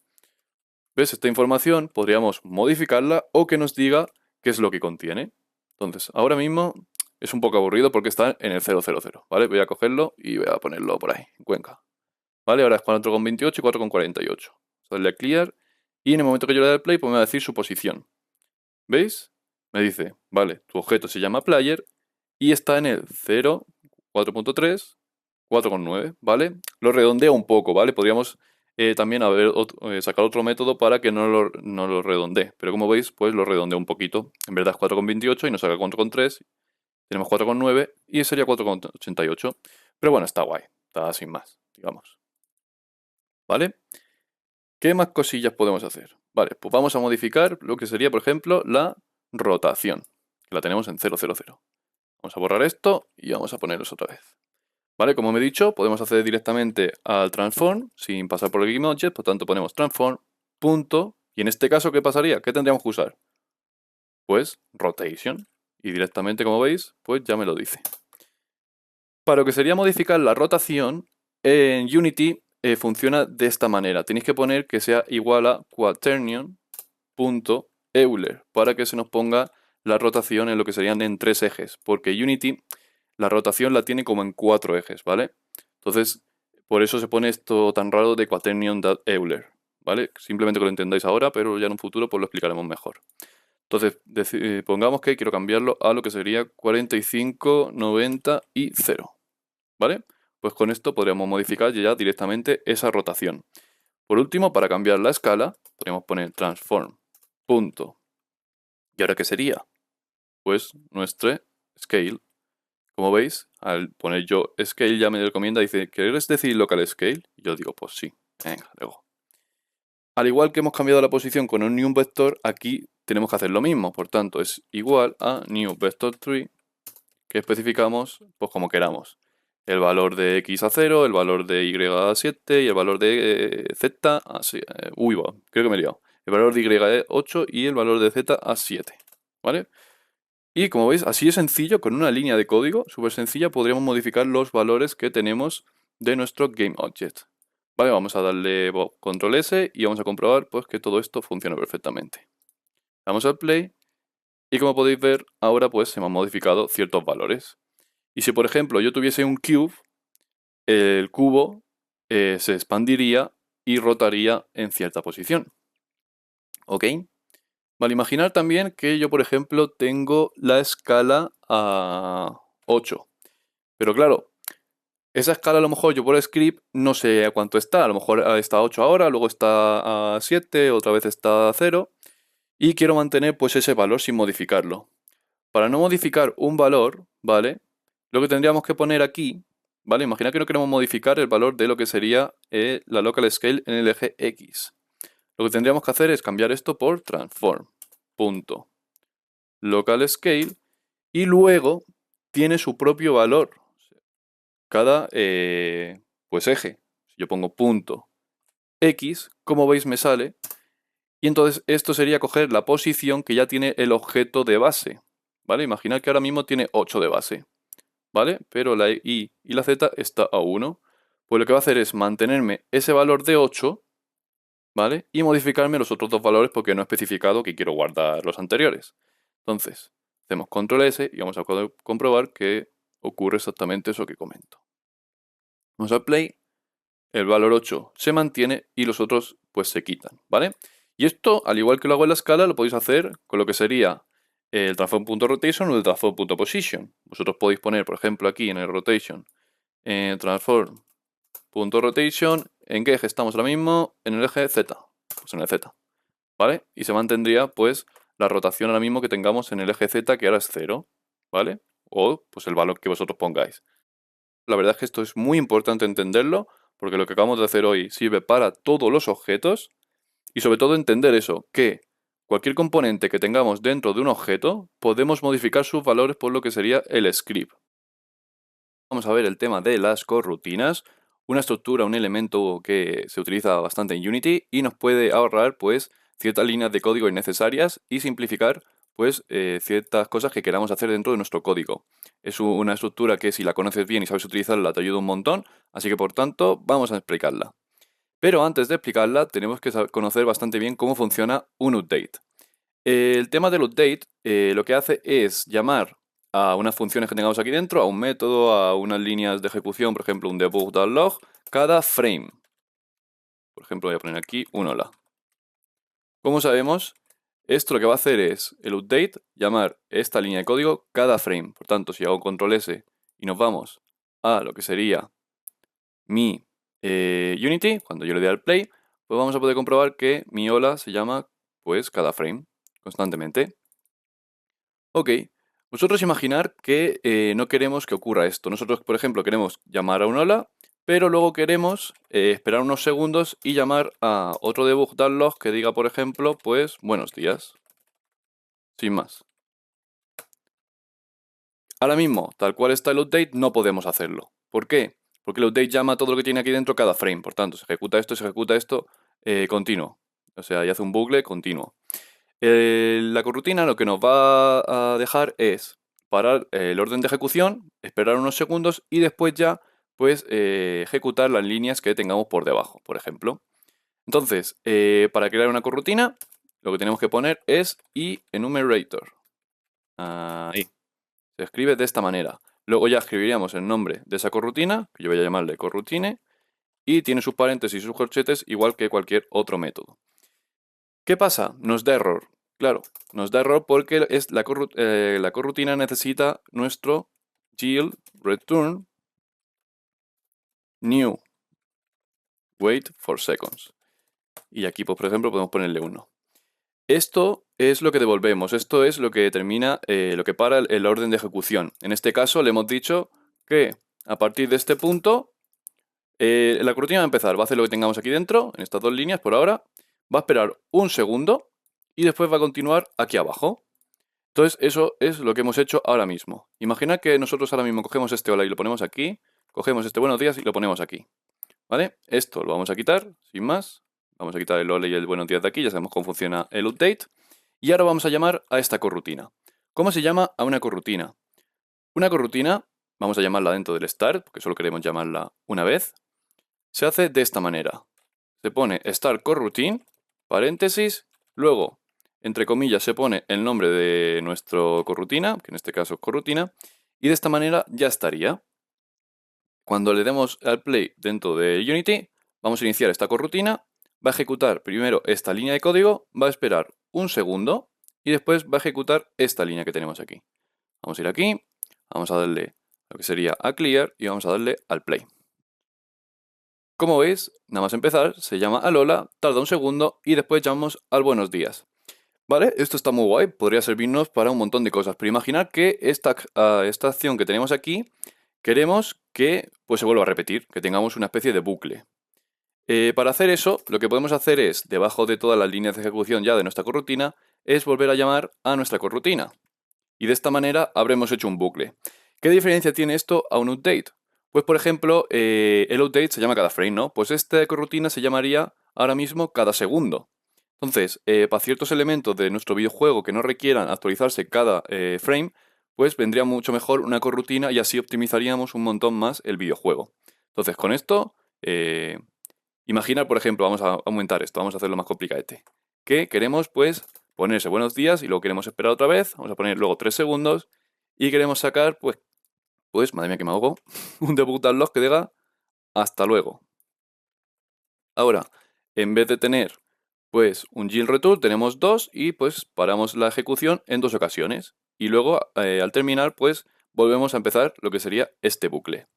¿Ves? Esta información podríamos modificarla o que nos diga qué es lo que contiene. Entonces, ahora mismo es un poco aburrido porque está en el 000, ¿vale? Voy a cogerlo y voy a ponerlo por ahí, en Cuenca. ¿Vale? Ahora es 4,28 y 4,48. Darle a clear y en el momento que yo le dé al play, pues me va a decir su posición. ¿Veis? Me dice, vale, tu objeto se llama player y está en el 0, 4.3, 4,9, ¿vale? Lo redondeo un poco, ¿vale? Podríamos también sacar otro método para que no lo redondee. Pero como veis, pues lo redondeo un poquito. En verdad es 4,28 y nos saca 4,3. Tenemos 4,9 y sería 4,88. Pero bueno, está guay. Está sin más, digamos. ¿Vale? ¿Qué más cosillas podemos hacer? Vale, pues vamos a modificar lo que sería, por ejemplo, la rotación, que la tenemos en 000. Vamos a borrar esto y vamos a ponerlos otra vez. Vale, como me he dicho, podemos acceder directamente al transform sin pasar por el GameObject, por tanto ponemos transform, punto, y en este caso, ¿qué pasaría? ¿Qué tendríamos que usar? Pues rotation, y directamente, como veis, pues ya me lo dice. Para lo que sería modificar la rotación, en Unity funciona de esta manera. Tenéis que poner que sea igual a quaternion.euler para que se nos ponga la rotación en lo que serían en 3 ejes. Porque Unity la rotación la tiene como en 4 ejes, ¿vale? Entonces, por eso se pone esto tan raro de quaternion.euler, ¿vale? Simplemente que lo entendáis ahora, pero ya en un futuro pues lo explicaremos mejor. Entonces, pongamos que quiero cambiarlo a lo que sería 45, 90 y 0. ¿Vale? Pues con esto podríamos modificar ya directamente esa rotación. Por último, para cambiar la escala, podríamos poner transform. Punto. ¿Y ahora qué sería? Pues nuestro scale. Como veis, al poner yo scale ya me recomienda, dice, ¿quieres decir local scale? Y yo digo, pues sí. Venga, luego. Al igual que hemos cambiado la posición con un new vector, aquí tenemos que hacer lo mismo. Por tanto, es igual a new vector 3, que especificamos pues como queramos. El valor de x a 0, el valor de y a 7 y el valor de z a... creo que me he liado. El valor de y a 8 y el valor de z a 7. ¿Vale? Y como veis, así es sencillo, con una línea de código súper sencilla, podríamos modificar los valores que tenemos de nuestro GameObject. Vale, vamos a darle control S y vamos a comprobar pues, que todo esto funciona perfectamente. Damos al play y como podéis ver, ahora pues se me han modificado ciertos valores. Y si por ejemplo yo tuviese un cube, el cubo se expandiría y rotaría en cierta posición. ¿Ok? Vale, imaginar también que yo por ejemplo tengo la escala a 8. Pero claro, esa escala a lo mejor yo por script no sé a cuánto está. A lo mejor está a 8 ahora, luego está a 7, otra vez está a 0. Y quiero mantener pues ese valor sin modificarlo. Para no modificar un valor, ¿vale? Lo que tendríamos que poner aquí, ¿vale? Imagina que no queremos modificar el valor de lo que sería la local scale en el eje X. Lo que tendríamos que hacer es cambiar esto por transform. Punto. Local scale. Y luego tiene su propio valor. Cada pues eje. Si yo pongo punto X, como veis me sale. Y entonces esto sería coger la posición que ya tiene el objeto de base. ¿Vale? Imaginad que ahora mismo tiene 8 de base. ¿Vale? Pero la Y y la Z está a 1. Pues lo que va a hacer es mantenerme ese valor de 8, ¿vale? Y modificarme los otros dos valores porque no he especificado que quiero guardar los anteriores. Entonces, hacemos control S y vamos a poder comprobar que ocurre exactamente eso que comento. Vamos a play, el valor 8 se mantiene y los otros pues se quitan, ¿vale? Y esto, al igual que lo hago en la escala, lo podéis hacer con lo que sería el transform.rotation o el transform.position. Vosotros podéis poner, por ejemplo, aquí en el rotation, transform.rotation, ¿en qué eje estamos ahora mismo? En el eje Z, pues en el Z, ¿vale? Y se mantendría pues la rotación ahora mismo que tengamos en el eje Z, que ahora es 0, ¿vale? O pues el valor que vosotros pongáis. La verdad es que esto es muy importante entenderlo, porque lo que acabamos de hacer hoy sirve para todos los objetos y sobre todo entender eso, que cualquier componente que tengamos dentro de un objeto podemos modificar sus valores por lo que sería el script. Vamos a ver el tema de las corrutinas, una estructura, un elemento que se utiliza bastante en Unity y nos puede ahorrar pues ciertas líneas de código innecesarias y simplificar pues ciertas cosas que queramos hacer dentro de nuestro código. Es una estructura que si la conoces bien y sabes utilizarla te ayuda un montón, así que por tanto vamos a explicarla. Pero antes de explicarla tenemos que conocer bastante bien cómo funciona un update. El tema del update lo que hace es llamar a unas funciones que tengamos aquí dentro, a un método, a unas líneas de ejecución, por ejemplo un debug.log, cada frame. Por ejemplo voy a poner aquí un hola. Como sabemos, esto lo que va a hacer es el update, llamar esta línea de código cada frame. Por tanto, si hago control S y nos vamos a lo que sería mi Unity, cuando yo le dé al play, pues vamos a poder comprobar que mi hola se llama pues cada frame constantemente. Ok, vosotros imaginar que no queremos que ocurra esto. Nosotros, por ejemplo, queremos llamar a un hola, pero luego queremos esperar unos segundos y llamar a otro debug.log que diga, por ejemplo, pues buenos días. Sin más. Ahora mismo, tal cual está el update, no podemos hacerlo. ¿Por qué? Porque el update llama a todo lo que tiene aquí dentro cada frame. Por tanto, se ejecuta esto, continuo. O sea, y hace un bucle continuo. La corrutina lo que nos va a dejar es parar el orden de ejecución, esperar unos segundos y después ya pues ejecutar las líneas que tengamos por debajo, por ejemplo. Entonces, para crear una corrutina, lo que tenemos que poner es enumerator. Ahí. Se escribe de esta manera. Luego ya escribiríamos el nombre de esa corrutina, que yo voy a llamarle corrutine, y tiene sus paréntesis y sus corchetes igual que cualquier otro método. ¿Qué pasa? Nos da error. Claro, nos da error porque la corrutina necesita nuestro yield return new wait for seconds. Y aquí, pues, por ejemplo, podemos ponerle 1. Esto es lo que devolvemos, esto es lo que determina, lo que para el orden de ejecución. En este caso le hemos dicho que a partir de este punto la corrutina va a empezar, va a hacer lo que tengamos aquí dentro, en estas dos líneas por ahora, va a esperar un segundo y después va a continuar aquí abajo. Entonces eso es lo que hemos hecho ahora mismo. Imaginad que nosotros ahora mismo cogemos este hola y lo ponemos aquí, cogemos este buenos días y lo ponemos aquí. ¿Vale? Esto lo vamos a quitar, sin más. Vamos a quitar el hola y el buenos días de aquí, ya sabemos cómo funciona el update. Y ahora vamos a llamar a esta corrutina. ¿Cómo se llama a una corrutina? Una corrutina, vamos a llamarla dentro del start, porque solo queremos llamarla una vez. Se hace de esta manera. Se pone start coroutine, paréntesis, luego, entre comillas, se pone el nombre de nuestro corrutina, que en este caso es corrutina, y de esta manera ya estaría. Cuando le demos al play dentro de Unity, vamos a iniciar esta corrutina, va a ejecutar primero esta línea de código, va a esperar un segundo y después va a ejecutar esta línea que tenemos aquí. Vamos a ir aquí, vamos a darle lo que sería a clear y vamos a darle al play. Como veis, nada más empezar, se llama al hola, tarda un segundo y después llamamos al buenos días. ¿Vale? Esto está muy guay, podría servirnos para un montón de cosas, pero imaginad que esta acción que tenemos aquí, queremos que pues, se vuelva a repetir, que tengamos una especie de bucle. Para hacer eso, lo que podemos hacer es, debajo de todas las líneas de ejecución ya de nuestra corrutina, es volver a llamar a nuestra corrutina. Y de esta manera habremos hecho un bucle. ¿Qué diferencia tiene esto a un update? Pues por ejemplo, el update se llama cada frame, ¿no? Pues esta corrutina se llamaría ahora mismo cada segundo. Entonces, para ciertos elementos de nuestro videojuego que no requieran actualizarse cada frame, pues vendría mucho mejor una corrutina y así optimizaríamos un montón más el videojuego. Entonces, con esto, imaginar, por ejemplo, vamos a aumentar esto, vamos a hacerlo más complicadete. Que queremos, pues, ponerse buenos días y luego queremos esperar otra vez, vamos a poner luego 3 segundos y queremos sacar, pues madre mía que me ahogo, un debug.log que diga hasta luego. Ahora, en vez de tener pues un GIL return, tenemos 2 y pues paramos la ejecución en 2 ocasiones. Y luego, al terminar, pues volvemos a empezar lo que sería este bucle.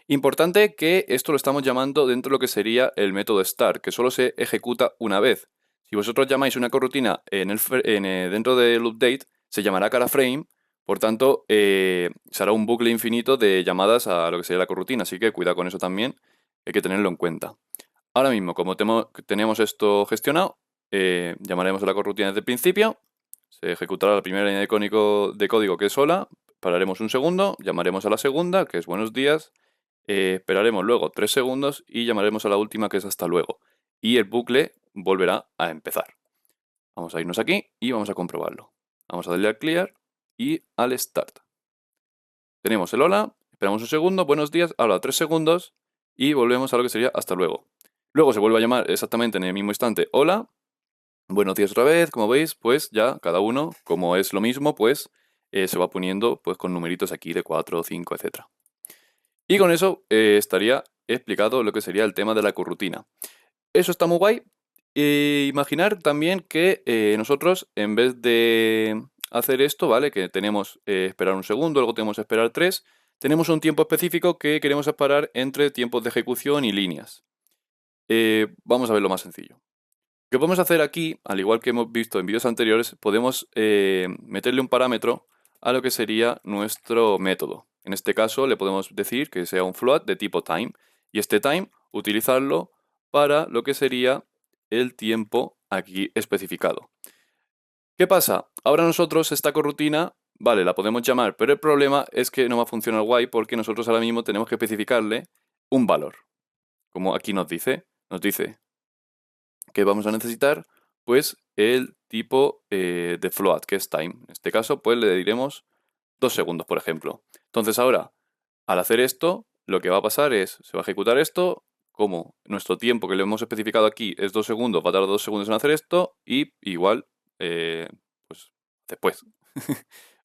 Importante que esto lo estamos llamando dentro de lo que sería el método start, que solo se ejecuta una vez. Si vosotros llamáis una coroutine dentro del update, se llamará cada frame, por tanto, será un bucle infinito de llamadas a lo que sería la coroutine, así que cuidado con eso también, hay que tenerlo en cuenta. Ahora mismo, como tenemos esto gestionado, llamaremos a la coroutine desde el principio, se ejecutará la primera línea de código que es hola, pararemos un segundo, llamaremos a la segunda, que es buenos días, esperaremos luego 3 segundos y llamaremos a la última, que es hasta luego. Y el bucle volverá a empezar. Vamos a irnos aquí y vamos a comprobarlo. Vamos a darle al clear y al start. Tenemos el hola, esperamos un segundo, buenos días, ahora 3 segundos y volvemos a lo que sería hasta luego. Luego se vuelve a llamar exactamente en el mismo instante hola, buenos días otra vez, como veis, pues ya cada uno, como es lo mismo, pues se va poniendo pues con numeritos aquí de 4, 5, etc. Y con eso estaría explicado lo que sería el tema de la corrutina. Eso está muy guay. Imaginar también que nosotros, en vez de hacer esto, ¿vale? Que tenemos esperar un segundo, luego tenemos esperar 3, tenemos un tiempo específico que queremos separar entre tiempos de ejecución y líneas. Vamos a ver lo más sencillo. Lo que podemos hacer aquí, al igual que hemos visto en vídeos anteriores, podemos meterle un parámetro a lo que sería nuestro método. En este caso le podemos decir que sea un float de tipo time y este time utilizarlo para lo que sería el tiempo aquí especificado. ¿Qué pasa? Ahora nosotros esta corrutina, vale, la podemos llamar, pero el problema es que no va a funcionar guay porque nosotros ahora mismo tenemos que especificarle un valor. Como aquí nos dice que vamos a necesitar pues el tipo de float, que es time. En este caso pues le diremos 2 segundos, por ejemplo. Entonces ahora, al hacer esto, lo que va a pasar es, se va a ejecutar esto, como nuestro tiempo que le hemos especificado aquí es 2 segundos, va a tardar 2 segundos en hacer esto, y igual, pues después.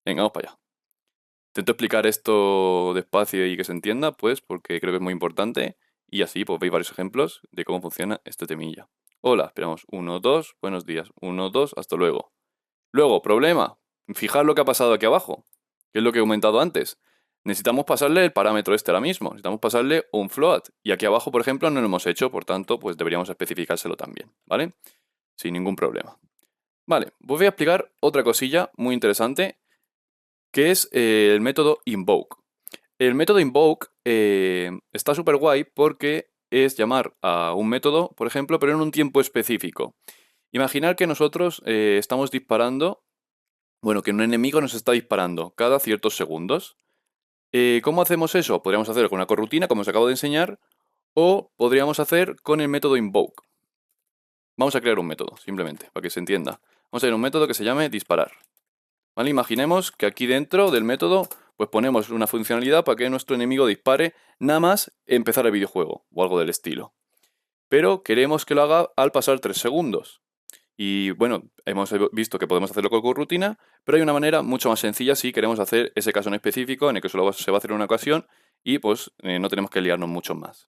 Venga, vamos para allá. Intento explicar esto despacio y que se entienda, pues, porque creo que es muy importante, y así pues veis varios ejemplos de cómo funciona este temilla. Hola, esperamos 1, 2, buenos días, 1, 2, hasta luego. Luego, problema, fijar lo que ha pasado aquí abajo, que es lo que he comentado antes. Necesitamos pasarle el parámetro este ahora mismo, necesitamos pasarle un float, y aquí abajo, por ejemplo, no lo hemos hecho, por tanto, pues deberíamos especificárselo también, ¿vale? Sin ningún problema. Vale, pues voy a explicar otra cosilla muy interesante, que es el método invoke. El método invoke está súper guay porque es llamar a un método, por ejemplo, pero en un tiempo específico. Imaginar que nosotros estamos disparando, bueno, que un enemigo nos está disparando cada ciertos segundos. ¿Cómo hacemos eso? Podríamos hacerlo con una corrutina, como os acabo de enseñar, o podríamos hacer con el método invoke. Vamos a crear un método, simplemente, para que se entienda. Vamos a crear un método que se llame disparar. ¿Vale? Imaginemos que aquí dentro del método pues ponemos una funcionalidad para que nuestro enemigo dispare nada más empezar el videojuego o algo del estilo. Pero queremos que lo haga al pasar 3 segundos. Y bueno, hemos visto que podemos hacerlo con rutina, pero hay una manera mucho más sencilla si queremos hacer ese caso en específico en el que solo se va a hacer en una ocasión y pues no tenemos que liarnos mucho más.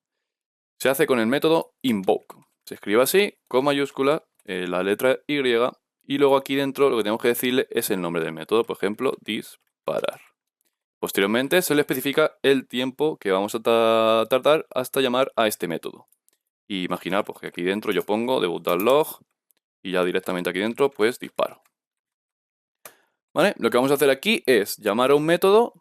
Se hace con el método invoke. Se escribe así, con mayúscula, la letra Y, y luego aquí dentro lo que tenemos que decirle es el nombre del método, por ejemplo, disparar. Posteriormente se le especifica el tiempo que vamos a tardar hasta llamar a este método. Y imaginar pues, que aquí dentro yo pongo debug.log y ya directamente aquí dentro pues disparo. ¿Vale? Lo que vamos a hacer aquí es llamar a un método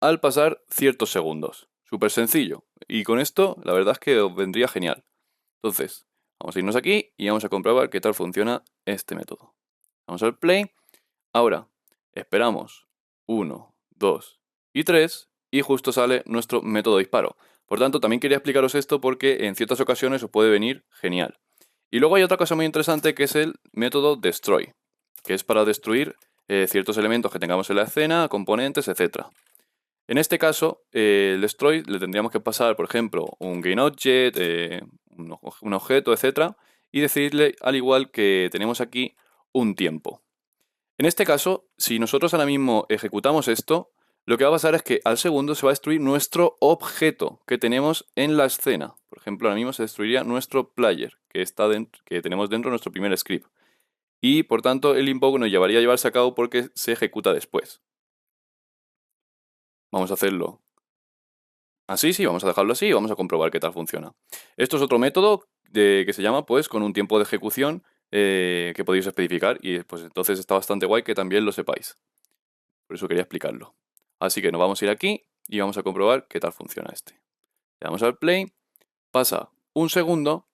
al pasar ciertos segundos. Súper sencillo. Y con esto la verdad es que os vendría genial. Entonces, vamos a irnos aquí y vamos a comprobar qué tal funciona este método. Vamos al play. Ahora, esperamos 1, 2 y 3 y justo sale nuestro método disparo. Por tanto, también quería explicaros esto porque en ciertas ocasiones os puede venir genial. Y luego hay otra cosa muy interesante que es el método destroy, que es para destruir ciertos elementos que tengamos en la escena, componentes, etc. En este caso, el destroy le tendríamos que pasar, por ejemplo, un GainObject, un objeto, etc. Y decirle, al igual que tenemos aquí, un tiempo. En este caso, si nosotros ahora mismo ejecutamos esto, lo que va a pasar es que al segundo se va a destruir nuestro objeto que tenemos en la escena. Por ejemplo, ahora mismo se destruiría nuestro player que tenemos dentro de nuestro primer script. Y por tanto el invoke nos llevaría a llevarse a cabo porque se ejecuta después. Vamos a hacerlo así, sí, vamos a dejarlo así y vamos a comprobar qué tal funciona. Esto es otro método que se llama pues con un tiempo de ejecución que podéis especificar y pues entonces está bastante guay que también lo sepáis. Por eso quería explicarlo. Así que nos vamos a ir aquí y vamos a comprobar qué tal funciona este. Le damos al play, pasa un segundo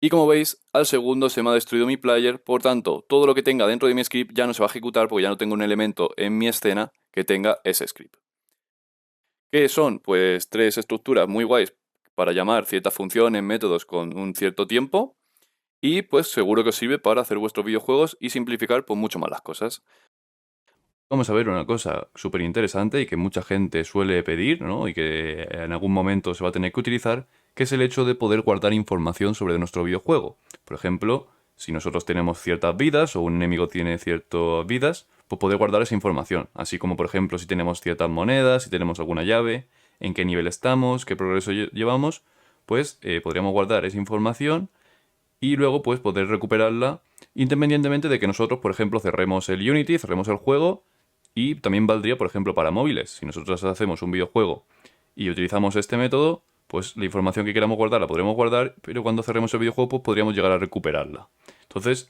y como veis al segundo se me ha destruido mi player, por tanto todo lo que tenga dentro de mi script ya no se va a ejecutar porque ya no tengo un elemento en mi escena que tenga ese script. ¿Qué son? Pues tres estructuras muy guays para llamar ciertas funciones, métodos con un cierto tiempo y pues seguro que os sirve para hacer vuestros videojuegos y simplificar pues mucho más las cosas. Vamos a ver una cosa súper interesante y que mucha gente suele pedir, ¿no? Y que en algún momento se va a tener que utilizar, que es el hecho de poder guardar información sobre nuestro videojuego. Por ejemplo, si nosotros tenemos ciertas vidas o un enemigo tiene ciertas vidas, pues poder guardar esa información. Así como, por ejemplo, si tenemos ciertas monedas, si tenemos alguna llave, en qué nivel estamos, qué progreso llevamos, pues podríamos guardar esa información y luego pues poder recuperarla independientemente de que nosotros, por ejemplo, cerremos el Unity, cerremos el juego. Y también valdría, por ejemplo, para móviles. Si nosotros hacemos un videojuego y utilizamos este método, pues la información que queramos guardar la podremos guardar, pero cuando cerremos el videojuego pues podríamos llegar a recuperarla. Entonces,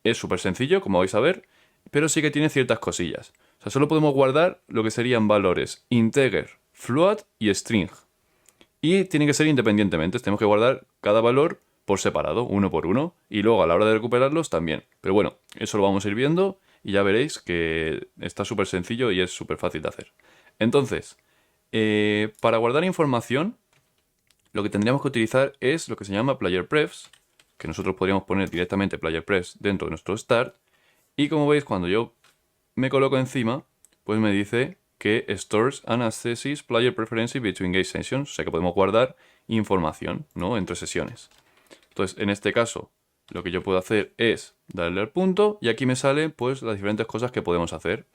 es súper sencillo, como vais a ver, pero sí que tiene ciertas cosillas. O sea, solo podemos guardar lo que serían valores integer, float y string. Y tienen que ser independientemente, tenemos que guardar cada valor por separado, uno por uno, y luego a la hora de recuperarlos también. Pero bueno, eso lo vamos a ir viendo y ya veréis que está súper sencillo y es súper fácil de hacer. Entonces, para guardar información, lo que tendríamos que utilizar es lo que se llama player prefs, que nosotros podríamos poner directamente player prefs dentro de nuestro start. Y como veis, cuando yo me coloco encima, pues me dice que stores and accesses player preferences between game sessions, o sea que podemos guardar información, ¿no?, entre sesiones. Entonces, en este caso, lo que yo puedo hacer es darle al punto y aquí me salen pues las diferentes cosas que podemos hacer.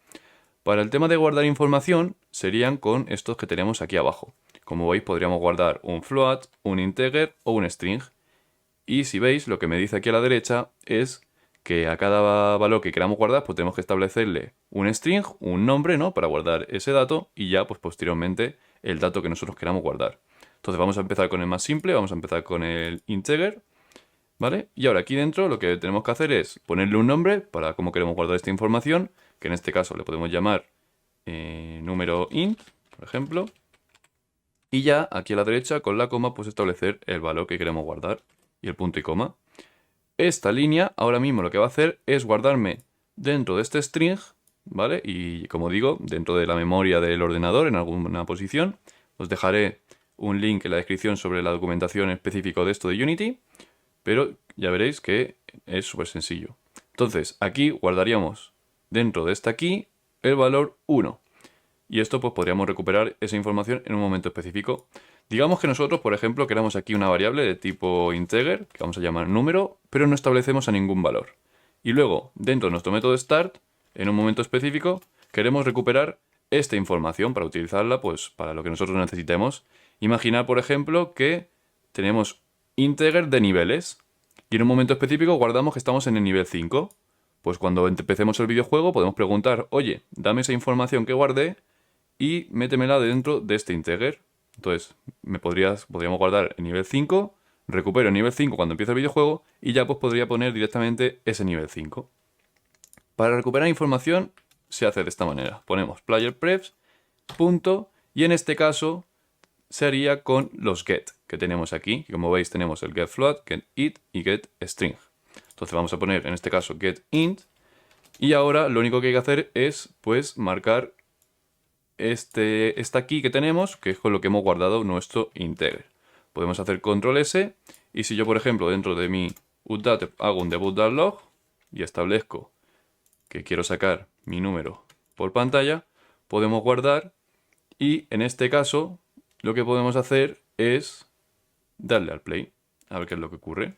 Para el tema de guardar información serían con estos que tenemos aquí abajo. Como veis podríamos guardar un float, un integer o un string. Y si veis lo que me dice aquí a la derecha es que a cada valor que queramos guardar pues tenemos que establecerle un string, un nombre, ¿no?, para guardar ese dato y ya pues posteriormente el dato que nosotros queramos guardar. Entonces vamos a empezar con el más simple, vamos a empezar con el integer. ¿Vale? Y ahora aquí dentro lo que tenemos que hacer es ponerle un nombre para cómo queremos guardar esta información, que en este caso le podemos llamar número int, por ejemplo. Y ya aquí a la derecha con la coma pues establecer el valor que queremos guardar y el punto y coma. Esta línea ahora mismo lo que va a hacer es guardarme dentro de este string, ¿vale? Y como digo, dentro de la memoria del ordenador en alguna posición. Os dejaré un link en la descripción sobre la documentación específica de esto de Unity. Pero ya veréis que es súper sencillo. Entonces, aquí guardaríamos dentro de esta aquí el valor 1. Y esto pues podríamos recuperar esa información en un momento específico. Digamos que nosotros, por ejemplo, queramos aquí una variable de tipo integer, que vamos a llamar número, pero no establecemos a ningún valor. Y luego, dentro de nuestro método start, en un momento específico, queremos recuperar esta información para utilizarla pues para lo que nosotros necesitemos. Imaginar, por ejemplo, que tenemos integer de niveles y en un momento específico guardamos que estamos en el nivel 5. Pues cuando empecemos el videojuego podemos preguntar, oye, dame esa información que guardé y métemela dentro de este integer. Entonces podríamos guardar el nivel 5, recupero el nivel 5 cuando empiece el videojuego y ya pues podría poner directamente ese nivel 5. Para recuperar información se hace de esta manera. Ponemos player prefs, punto, y en este caso se haría con los get que tenemos aquí. Y como veis tenemos el get float, get int y get string. Entonces vamos a poner en este caso get int. Y ahora lo único que hay que hacer es pues marcar esta key que tenemos, que es con lo que hemos guardado nuestro integer. Podemos hacer control S y si yo por ejemplo dentro de mi utdate hago un debug.log y establezco que quiero sacar mi número por pantalla, podemos guardar y en este caso lo que podemos hacer es darle al play, a ver qué es lo que ocurre.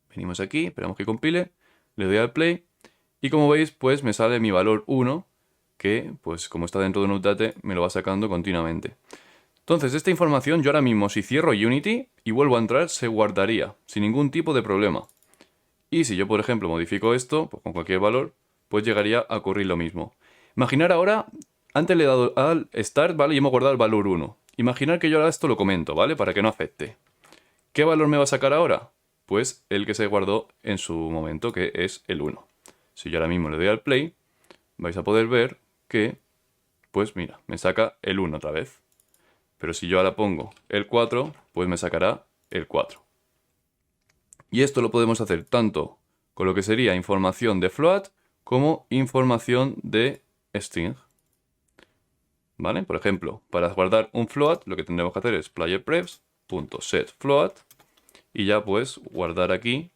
Venimos aquí, esperamos que compile, le doy al play Y como veis, pues me sale mi valor 1, que pues como está dentro de un update, me lo va sacando continuamente. Entonces, esta información yo ahora mismo si cierro Unity y vuelvo a entrar, se guardaría sin ningún tipo de problema. Y si yo, por ejemplo, modifico esto, pues con cualquier valor, pues llegaría a ocurrir lo mismo. Imaginar ahora, antes le he dado al Start, ¿vale? Y hemos guardado el valor 1. Imaginar que yo ahora esto lo comento, ¿vale? Para que no afecte. ¿Qué valor me va a sacar ahora? Pues el que se guardó en su momento, que es el 1. Si yo ahora mismo le doy al play, vais a poder ver que, pues mira, me saca el 1 otra vez. Pero si yo ahora pongo el 4, pues me sacará el 4. Y esto lo podemos hacer tanto con lo que sería información de float como información de string. ¿Vale? Por ejemplo, para guardar un float, lo que tendremos que hacer es playerprefs.setFloat y ya pues guardar aquí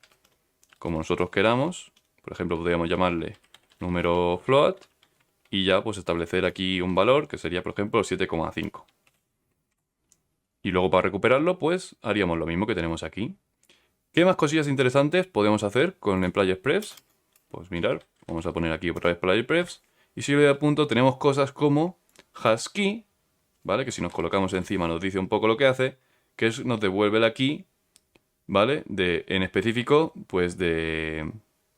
como nosotros queramos. Por ejemplo, podríamos llamarle número float y ya pues establecer aquí un valor que sería, por ejemplo, 7,5. Y luego para recuperarlo, pues haríamos lo mismo que tenemos aquí. ¿Qué más cosillas interesantes podemos hacer con el playerprefs? Pues mirar, vamos a poner aquí otra vez playerprefs. Y si le doy a punto, tenemos cosas como hashKey, ¿vale? Que si nos colocamos encima nos dice un poco lo que hace, que es, nos devuelve la key, ¿vale? En específico, pues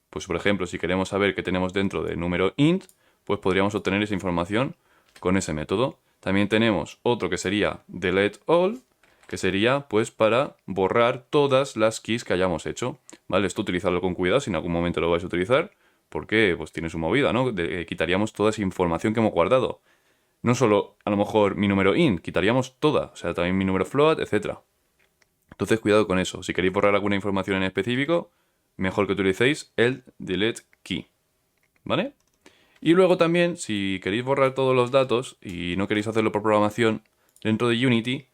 por ejemplo, si queremos saber qué tenemos dentro del número int, pues podríamos obtener esa información con ese método. También tenemos otro que sería delete all, que sería pues para borrar todas las keys que hayamos hecho, ¿vale? Esto utilizarlo con cuidado si en algún momento lo vais a utilizar, porque pues tiene su movida, ¿no? Quitaríamos toda esa información que hemos guardado. No solo a lo mejor mi número int, quitaríamos toda, o sea, también mi número float, etc. Entonces cuidado con eso. Si queréis borrar alguna información en específico, mejor que utilicéis el delete key, ¿vale? Y luego también, si queréis borrar todos los datos y no queréis hacerlo por programación dentro de Unity,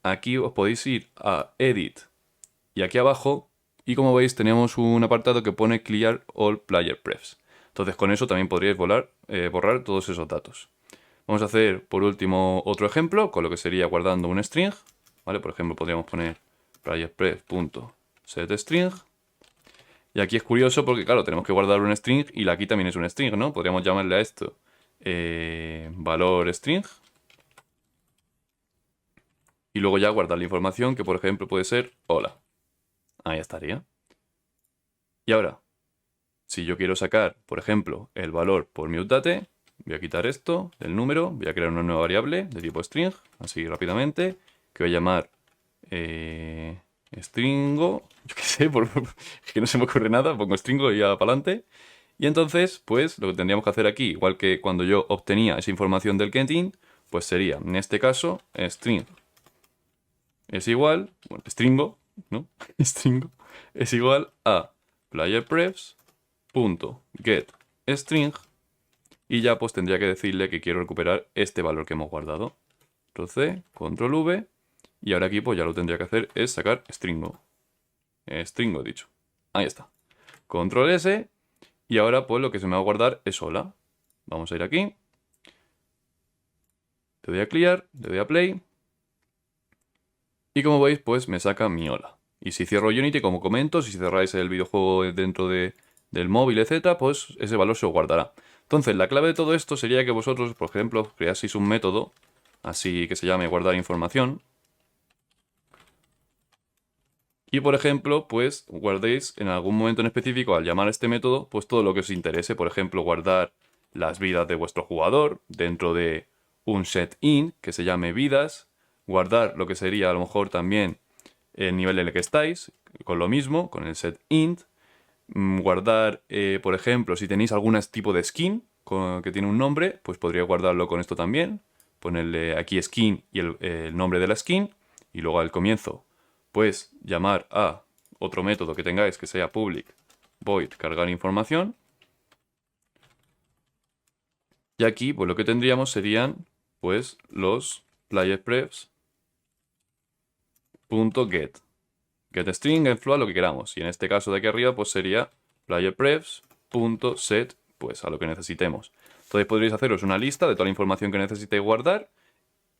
aquí os podéis ir a Edit y aquí abajo, y como veis tenemos un apartado que pone Clear All Playerprefs. Entonces con eso también podríais borrar todos esos datos. Vamos a hacer por último otro ejemplo con lo que sería guardando un string, ¿vale? Por ejemplo podríamos poner playerpref.setString. Y aquí es curioso porque, claro, tenemos que guardar un string y la key también es un string, ¿no? Podríamos llamarle a esto valor string. Y luego ya guardar la información que, por ejemplo, puede ser hola. Ahí estaría. Y ahora, si yo quiero sacar, por ejemplo, el valor por mi update, voy a quitar esto del número, voy a crear una nueva variable de tipo string, así rápidamente, que voy a llamar stringo, yo qué sé, que no se me ocurre nada, pongo stringo y ya para adelante. Y entonces, pues, lo que tendríamos que hacer aquí, igual que cuando yo obtenía esa información del getInt, pues sería, en este caso, string es igual, bueno, stringo, ¿no? Stringo es igual a playerprefs.getString y ya pues tendría que decirle que quiero recuperar este valor que hemos guardado. Entonces, control V, y ahora aquí pues ya lo tendría que hacer es sacar stringo. Stringo he dicho. Ahí está. Control S, y ahora pues lo que se me va a guardar es hola. Vamos a ir aquí. Le doy a clear, le doy a play. Y como veis, pues me saca mi hola. Y si cierro Unity, como comento, si cerráis el videojuego dentro del móvil, etc., pues ese valor se os guardará. Entonces, la clave de todo esto sería que vosotros, por ejemplo, creaseis un método, así que se llame guardar información. Y, por ejemplo, pues guardéis en algún momento en específico, al llamar a este método, pues todo lo que os interese. Por ejemplo, guardar las vidas de vuestro jugador dentro de un setIn que se llame vidas. Guardar lo que sería a lo mejor también el nivel en el que estáis, con lo mismo, con el setInt. Guardar, por ejemplo, si tenéis algún tipo de skin que tiene un nombre, pues podría guardarlo con esto también. Ponerle aquí skin y el nombre de la skin. Y luego al comienzo, pues llamar a otro método que tengáis que sea public void cargar información. Y aquí, pues lo que tendríamos serían, pues, los playerprefs.get. GetString, getFloat, lo que queramos. Y en este caso de aquí arriba, pues sería playerprefs.set, pues a lo que necesitemos. Entonces podréis haceros una lista de toda la información que necesitéis guardar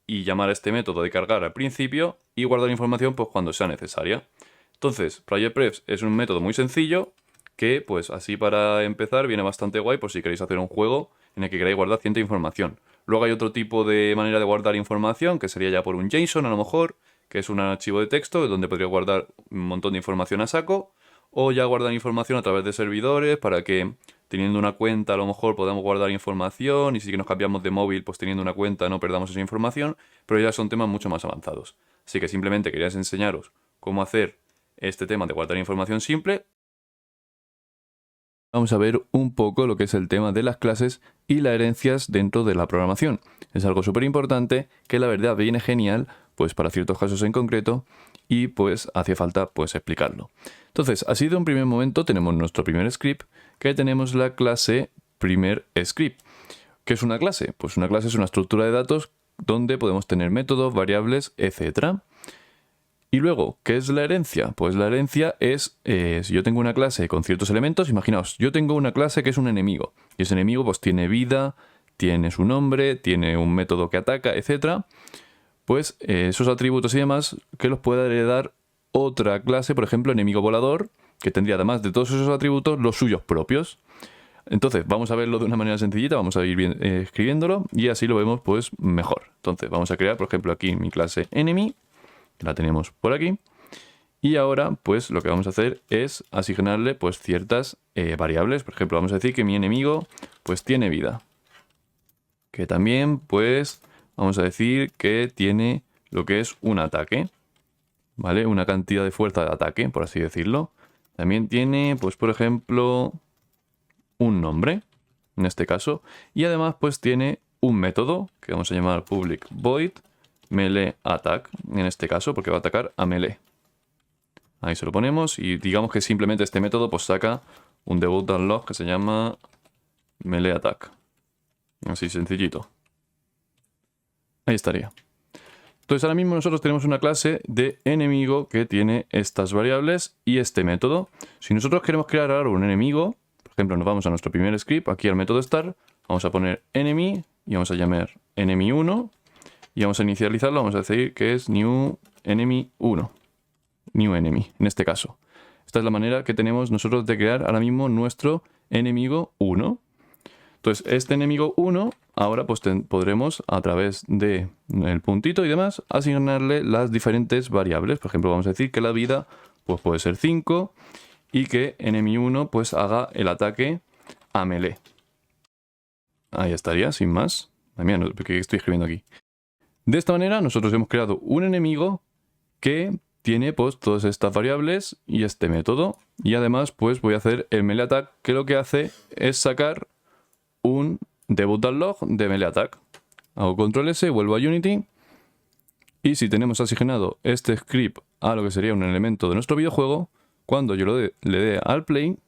y llamar a este método de cargar al principio y guardar información pues cuando sea necesaria. Entonces, playerprefs es un método muy sencillo que pues así para empezar viene bastante guay por si queréis hacer un juego en el que queráis guardar cierta información. Luego hay otro tipo de manera de guardar información, que sería ya por un JSON a lo mejor, que es un archivo de texto donde podría guardar un montón de información a saco, o ya guardar información a través de servidores para que teniendo una cuenta a lo mejor podamos guardar información, y si nos cambiamos de móvil pues teniendo una cuenta no perdamos esa información, pero ya son temas mucho más avanzados. Así que simplemente quería enseñaros cómo hacer este tema de guardar información simple. Vamos a ver un poco lo que es el tema de las clases y las herencias dentro de la programación. Es algo súper importante que la verdad viene genial pues para ciertos casos en concreto y pues hacía falta pues explicarlo. Entonces, así de un primer momento tenemos nuestro primer script, que tenemos la clase primer script. ¿Qué es una clase? Pues una clase es una estructura de datos donde podemos tener métodos, variables, etc. Y luego, ¿qué es la herencia? Pues la herencia es, si yo tengo una clase con ciertos elementos, imaginaos, yo tengo una clase que es un enemigo. Y ese enemigo pues tiene vida, tiene su nombre, tiene un método que ataca, etc. Pues esos atributos y demás que los pueda heredar otra clase, por ejemplo, enemigo volador, que tendría además de todos esos atributos los suyos propios. Entonces, vamos a verlo de una manera sencillita, vamos a ir escribiéndolo y así lo vemos pues mejor. Entonces, vamos a crear, por ejemplo, aquí mi clase enemy. La tenemos por aquí. Y ahora, pues lo que vamos a hacer es asignarle pues ciertas variables. Por ejemplo, vamos a decir que mi enemigo pues tiene vida. Que también pues vamos a decir que tiene lo que es un ataque. ¿Vale? Una cantidad de fuerza de ataque, por así decirlo. También tiene pues por ejemplo un nombre, en este caso. Y además pues tiene un método que vamos a llamar public void melee attack, en este caso, porque va a atacar a melee. Ahí se lo ponemos y digamos que simplemente este método pues saca un debug.log que se llama melee attack. Así sencillito. Ahí estaría. Entonces ahora mismo nosotros tenemos una clase de enemigo que tiene estas variables y este método. Si nosotros queremos crear ahora un enemigo, por ejemplo nos vamos a nuestro primer script, aquí al método start, vamos a poner enemy y vamos a llamar enemy1. Y vamos a inicializarlo, vamos a decir que es new enemy 1. New enemy, en este caso. Esta es la manera que tenemos nosotros de crear ahora mismo nuestro enemigo 1. Entonces, este enemigo 1, ahora pues podremos, a través del puntito y demás, asignarle las diferentes variables. Por ejemplo, vamos a decir que la vida pues puede ser 5 y que enemy 1 pues haga el ataque a melee. Ahí estaría, sin más. Mira, no, porque estoy escribiendo aquí. De esta manera nosotros hemos creado un enemigo que tiene pues todas estas variables y este método. Y además pues voy a hacer el melee attack, que lo que hace es sacar un debug.log de melee attack. Hago control S, vuelvo a Unity. Y si tenemos asignado este script a lo que sería un elemento de nuestro videojuego, cuando yo le dé al play,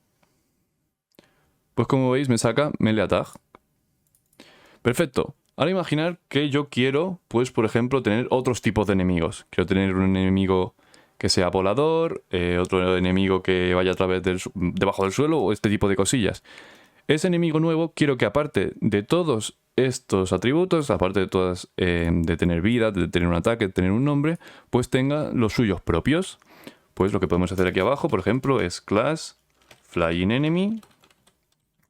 pues como veis me saca melee attack. Perfecto. Ahora imaginar que yo quiero, pues por ejemplo, tener otros tipos de enemigos. Quiero tener un enemigo que sea volador, otro enemigo que vaya a través debajo del suelo o este tipo de cosillas. Ese enemigo nuevo quiero que aparte de todos estos atributos, aparte de todas de tener vida, de tener un ataque, de tener un nombre, pues tenga los suyos propios. Pues lo que podemos hacer aquí abajo, por ejemplo, es class flying enemy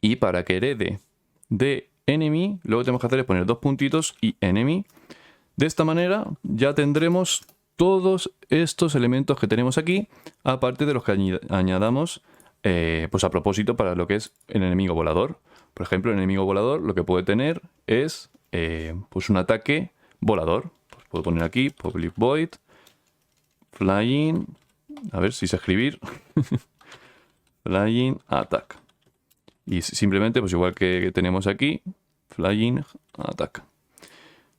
y para que herede de enemy, luego tenemos que hacer es poner dos puntitos y enemy. De esta manera ya tendremos todos estos elementos que tenemos aquí, aparte de los que añadamos pues a propósito para lo que es el enemigo volador. Por ejemplo, el enemigo volador lo que puede tener es pues un ataque volador. Pues puedo poner aquí public void flying, a ver si sé escribir, flying attack. Y simplemente, pues igual que tenemos aquí, flying attack.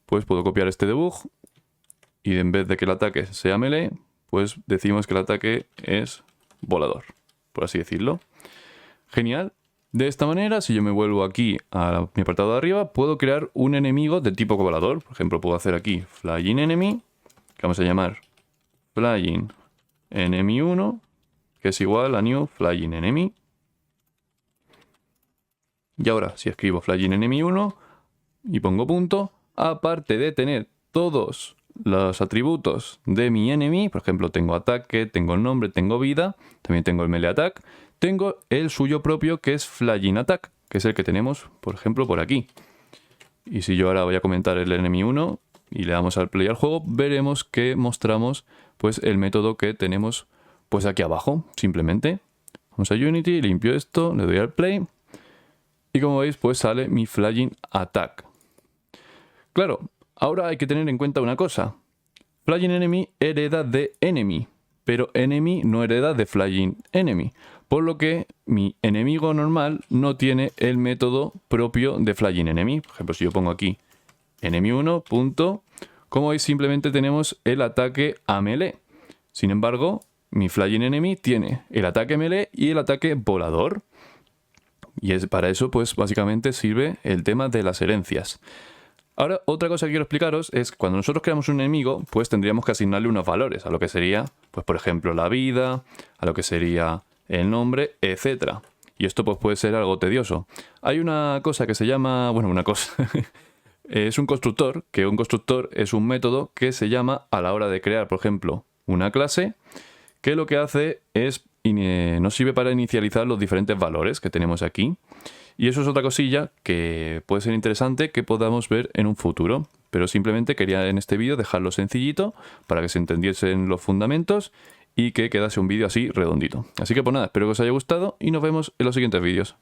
Pues puedo copiar este debug y en vez de que el ataque sea melee, pues decimos que el ataque es volador, por así decirlo. Genial. De esta manera, si yo me vuelvo aquí a mi apartado de arriba, puedo crear un enemigo de tipo volador. Por ejemplo, puedo hacer aquí flying enemy, que vamos a llamar flying enemy 1, que es igual a new flying enemy. Y ahora, si escribo flying enemy 1 y pongo punto, aparte de tener todos los atributos de mi enemy, por ejemplo, tengo ataque, tengo el nombre, tengo vida, también tengo el melee attack, tengo el suyo propio, que es Flying Attack, que es el que tenemos, por ejemplo, por aquí. Y si yo ahora voy a comentar el enemy 1 y le damos al play al juego, veremos que mostramos pues el método que tenemos pues aquí abajo, simplemente. Vamos a Unity, limpio esto, le doy al play y como veis pues sale mi Flying Attack. Claro, ahora hay que tener en cuenta una cosa. Flying Enemy hereda de Enemy, pero Enemy no hereda de Flying Enemy. Por lo que mi enemigo normal no tiene el método propio de Flying Enemy. Por ejemplo, si yo pongo aquí enemy 1, punto, como veis simplemente tenemos el ataque a melee. Sin embargo, mi Flying Enemy tiene el ataque melee y el ataque volador. Y para eso, pues básicamente sirve el tema de las herencias. Ahora, otra cosa que quiero explicaros es que cuando nosotros creamos un enemigo, pues tendríamos que asignarle unos valores a lo que sería, pues por ejemplo, la vida, a lo que sería el nombre, etc. Y esto pues puede ser algo tedioso. Hay una cosa que se llama, bueno, una cosa, es un constructor, que un constructor es un método que se llama a la hora de crear, por ejemplo, una clase, que lo que hace es, nos sirve para inicializar los diferentes valores que tenemos aquí. Y eso es otra cosilla que puede ser interesante que podamos ver en un futuro. Pero simplemente quería en este vídeo dejarlo sencillito para que se entendiesen los fundamentos y que quedase un vídeo así redondito. Así que pues nada, espero que os haya gustado y nos vemos en los siguientes vídeos.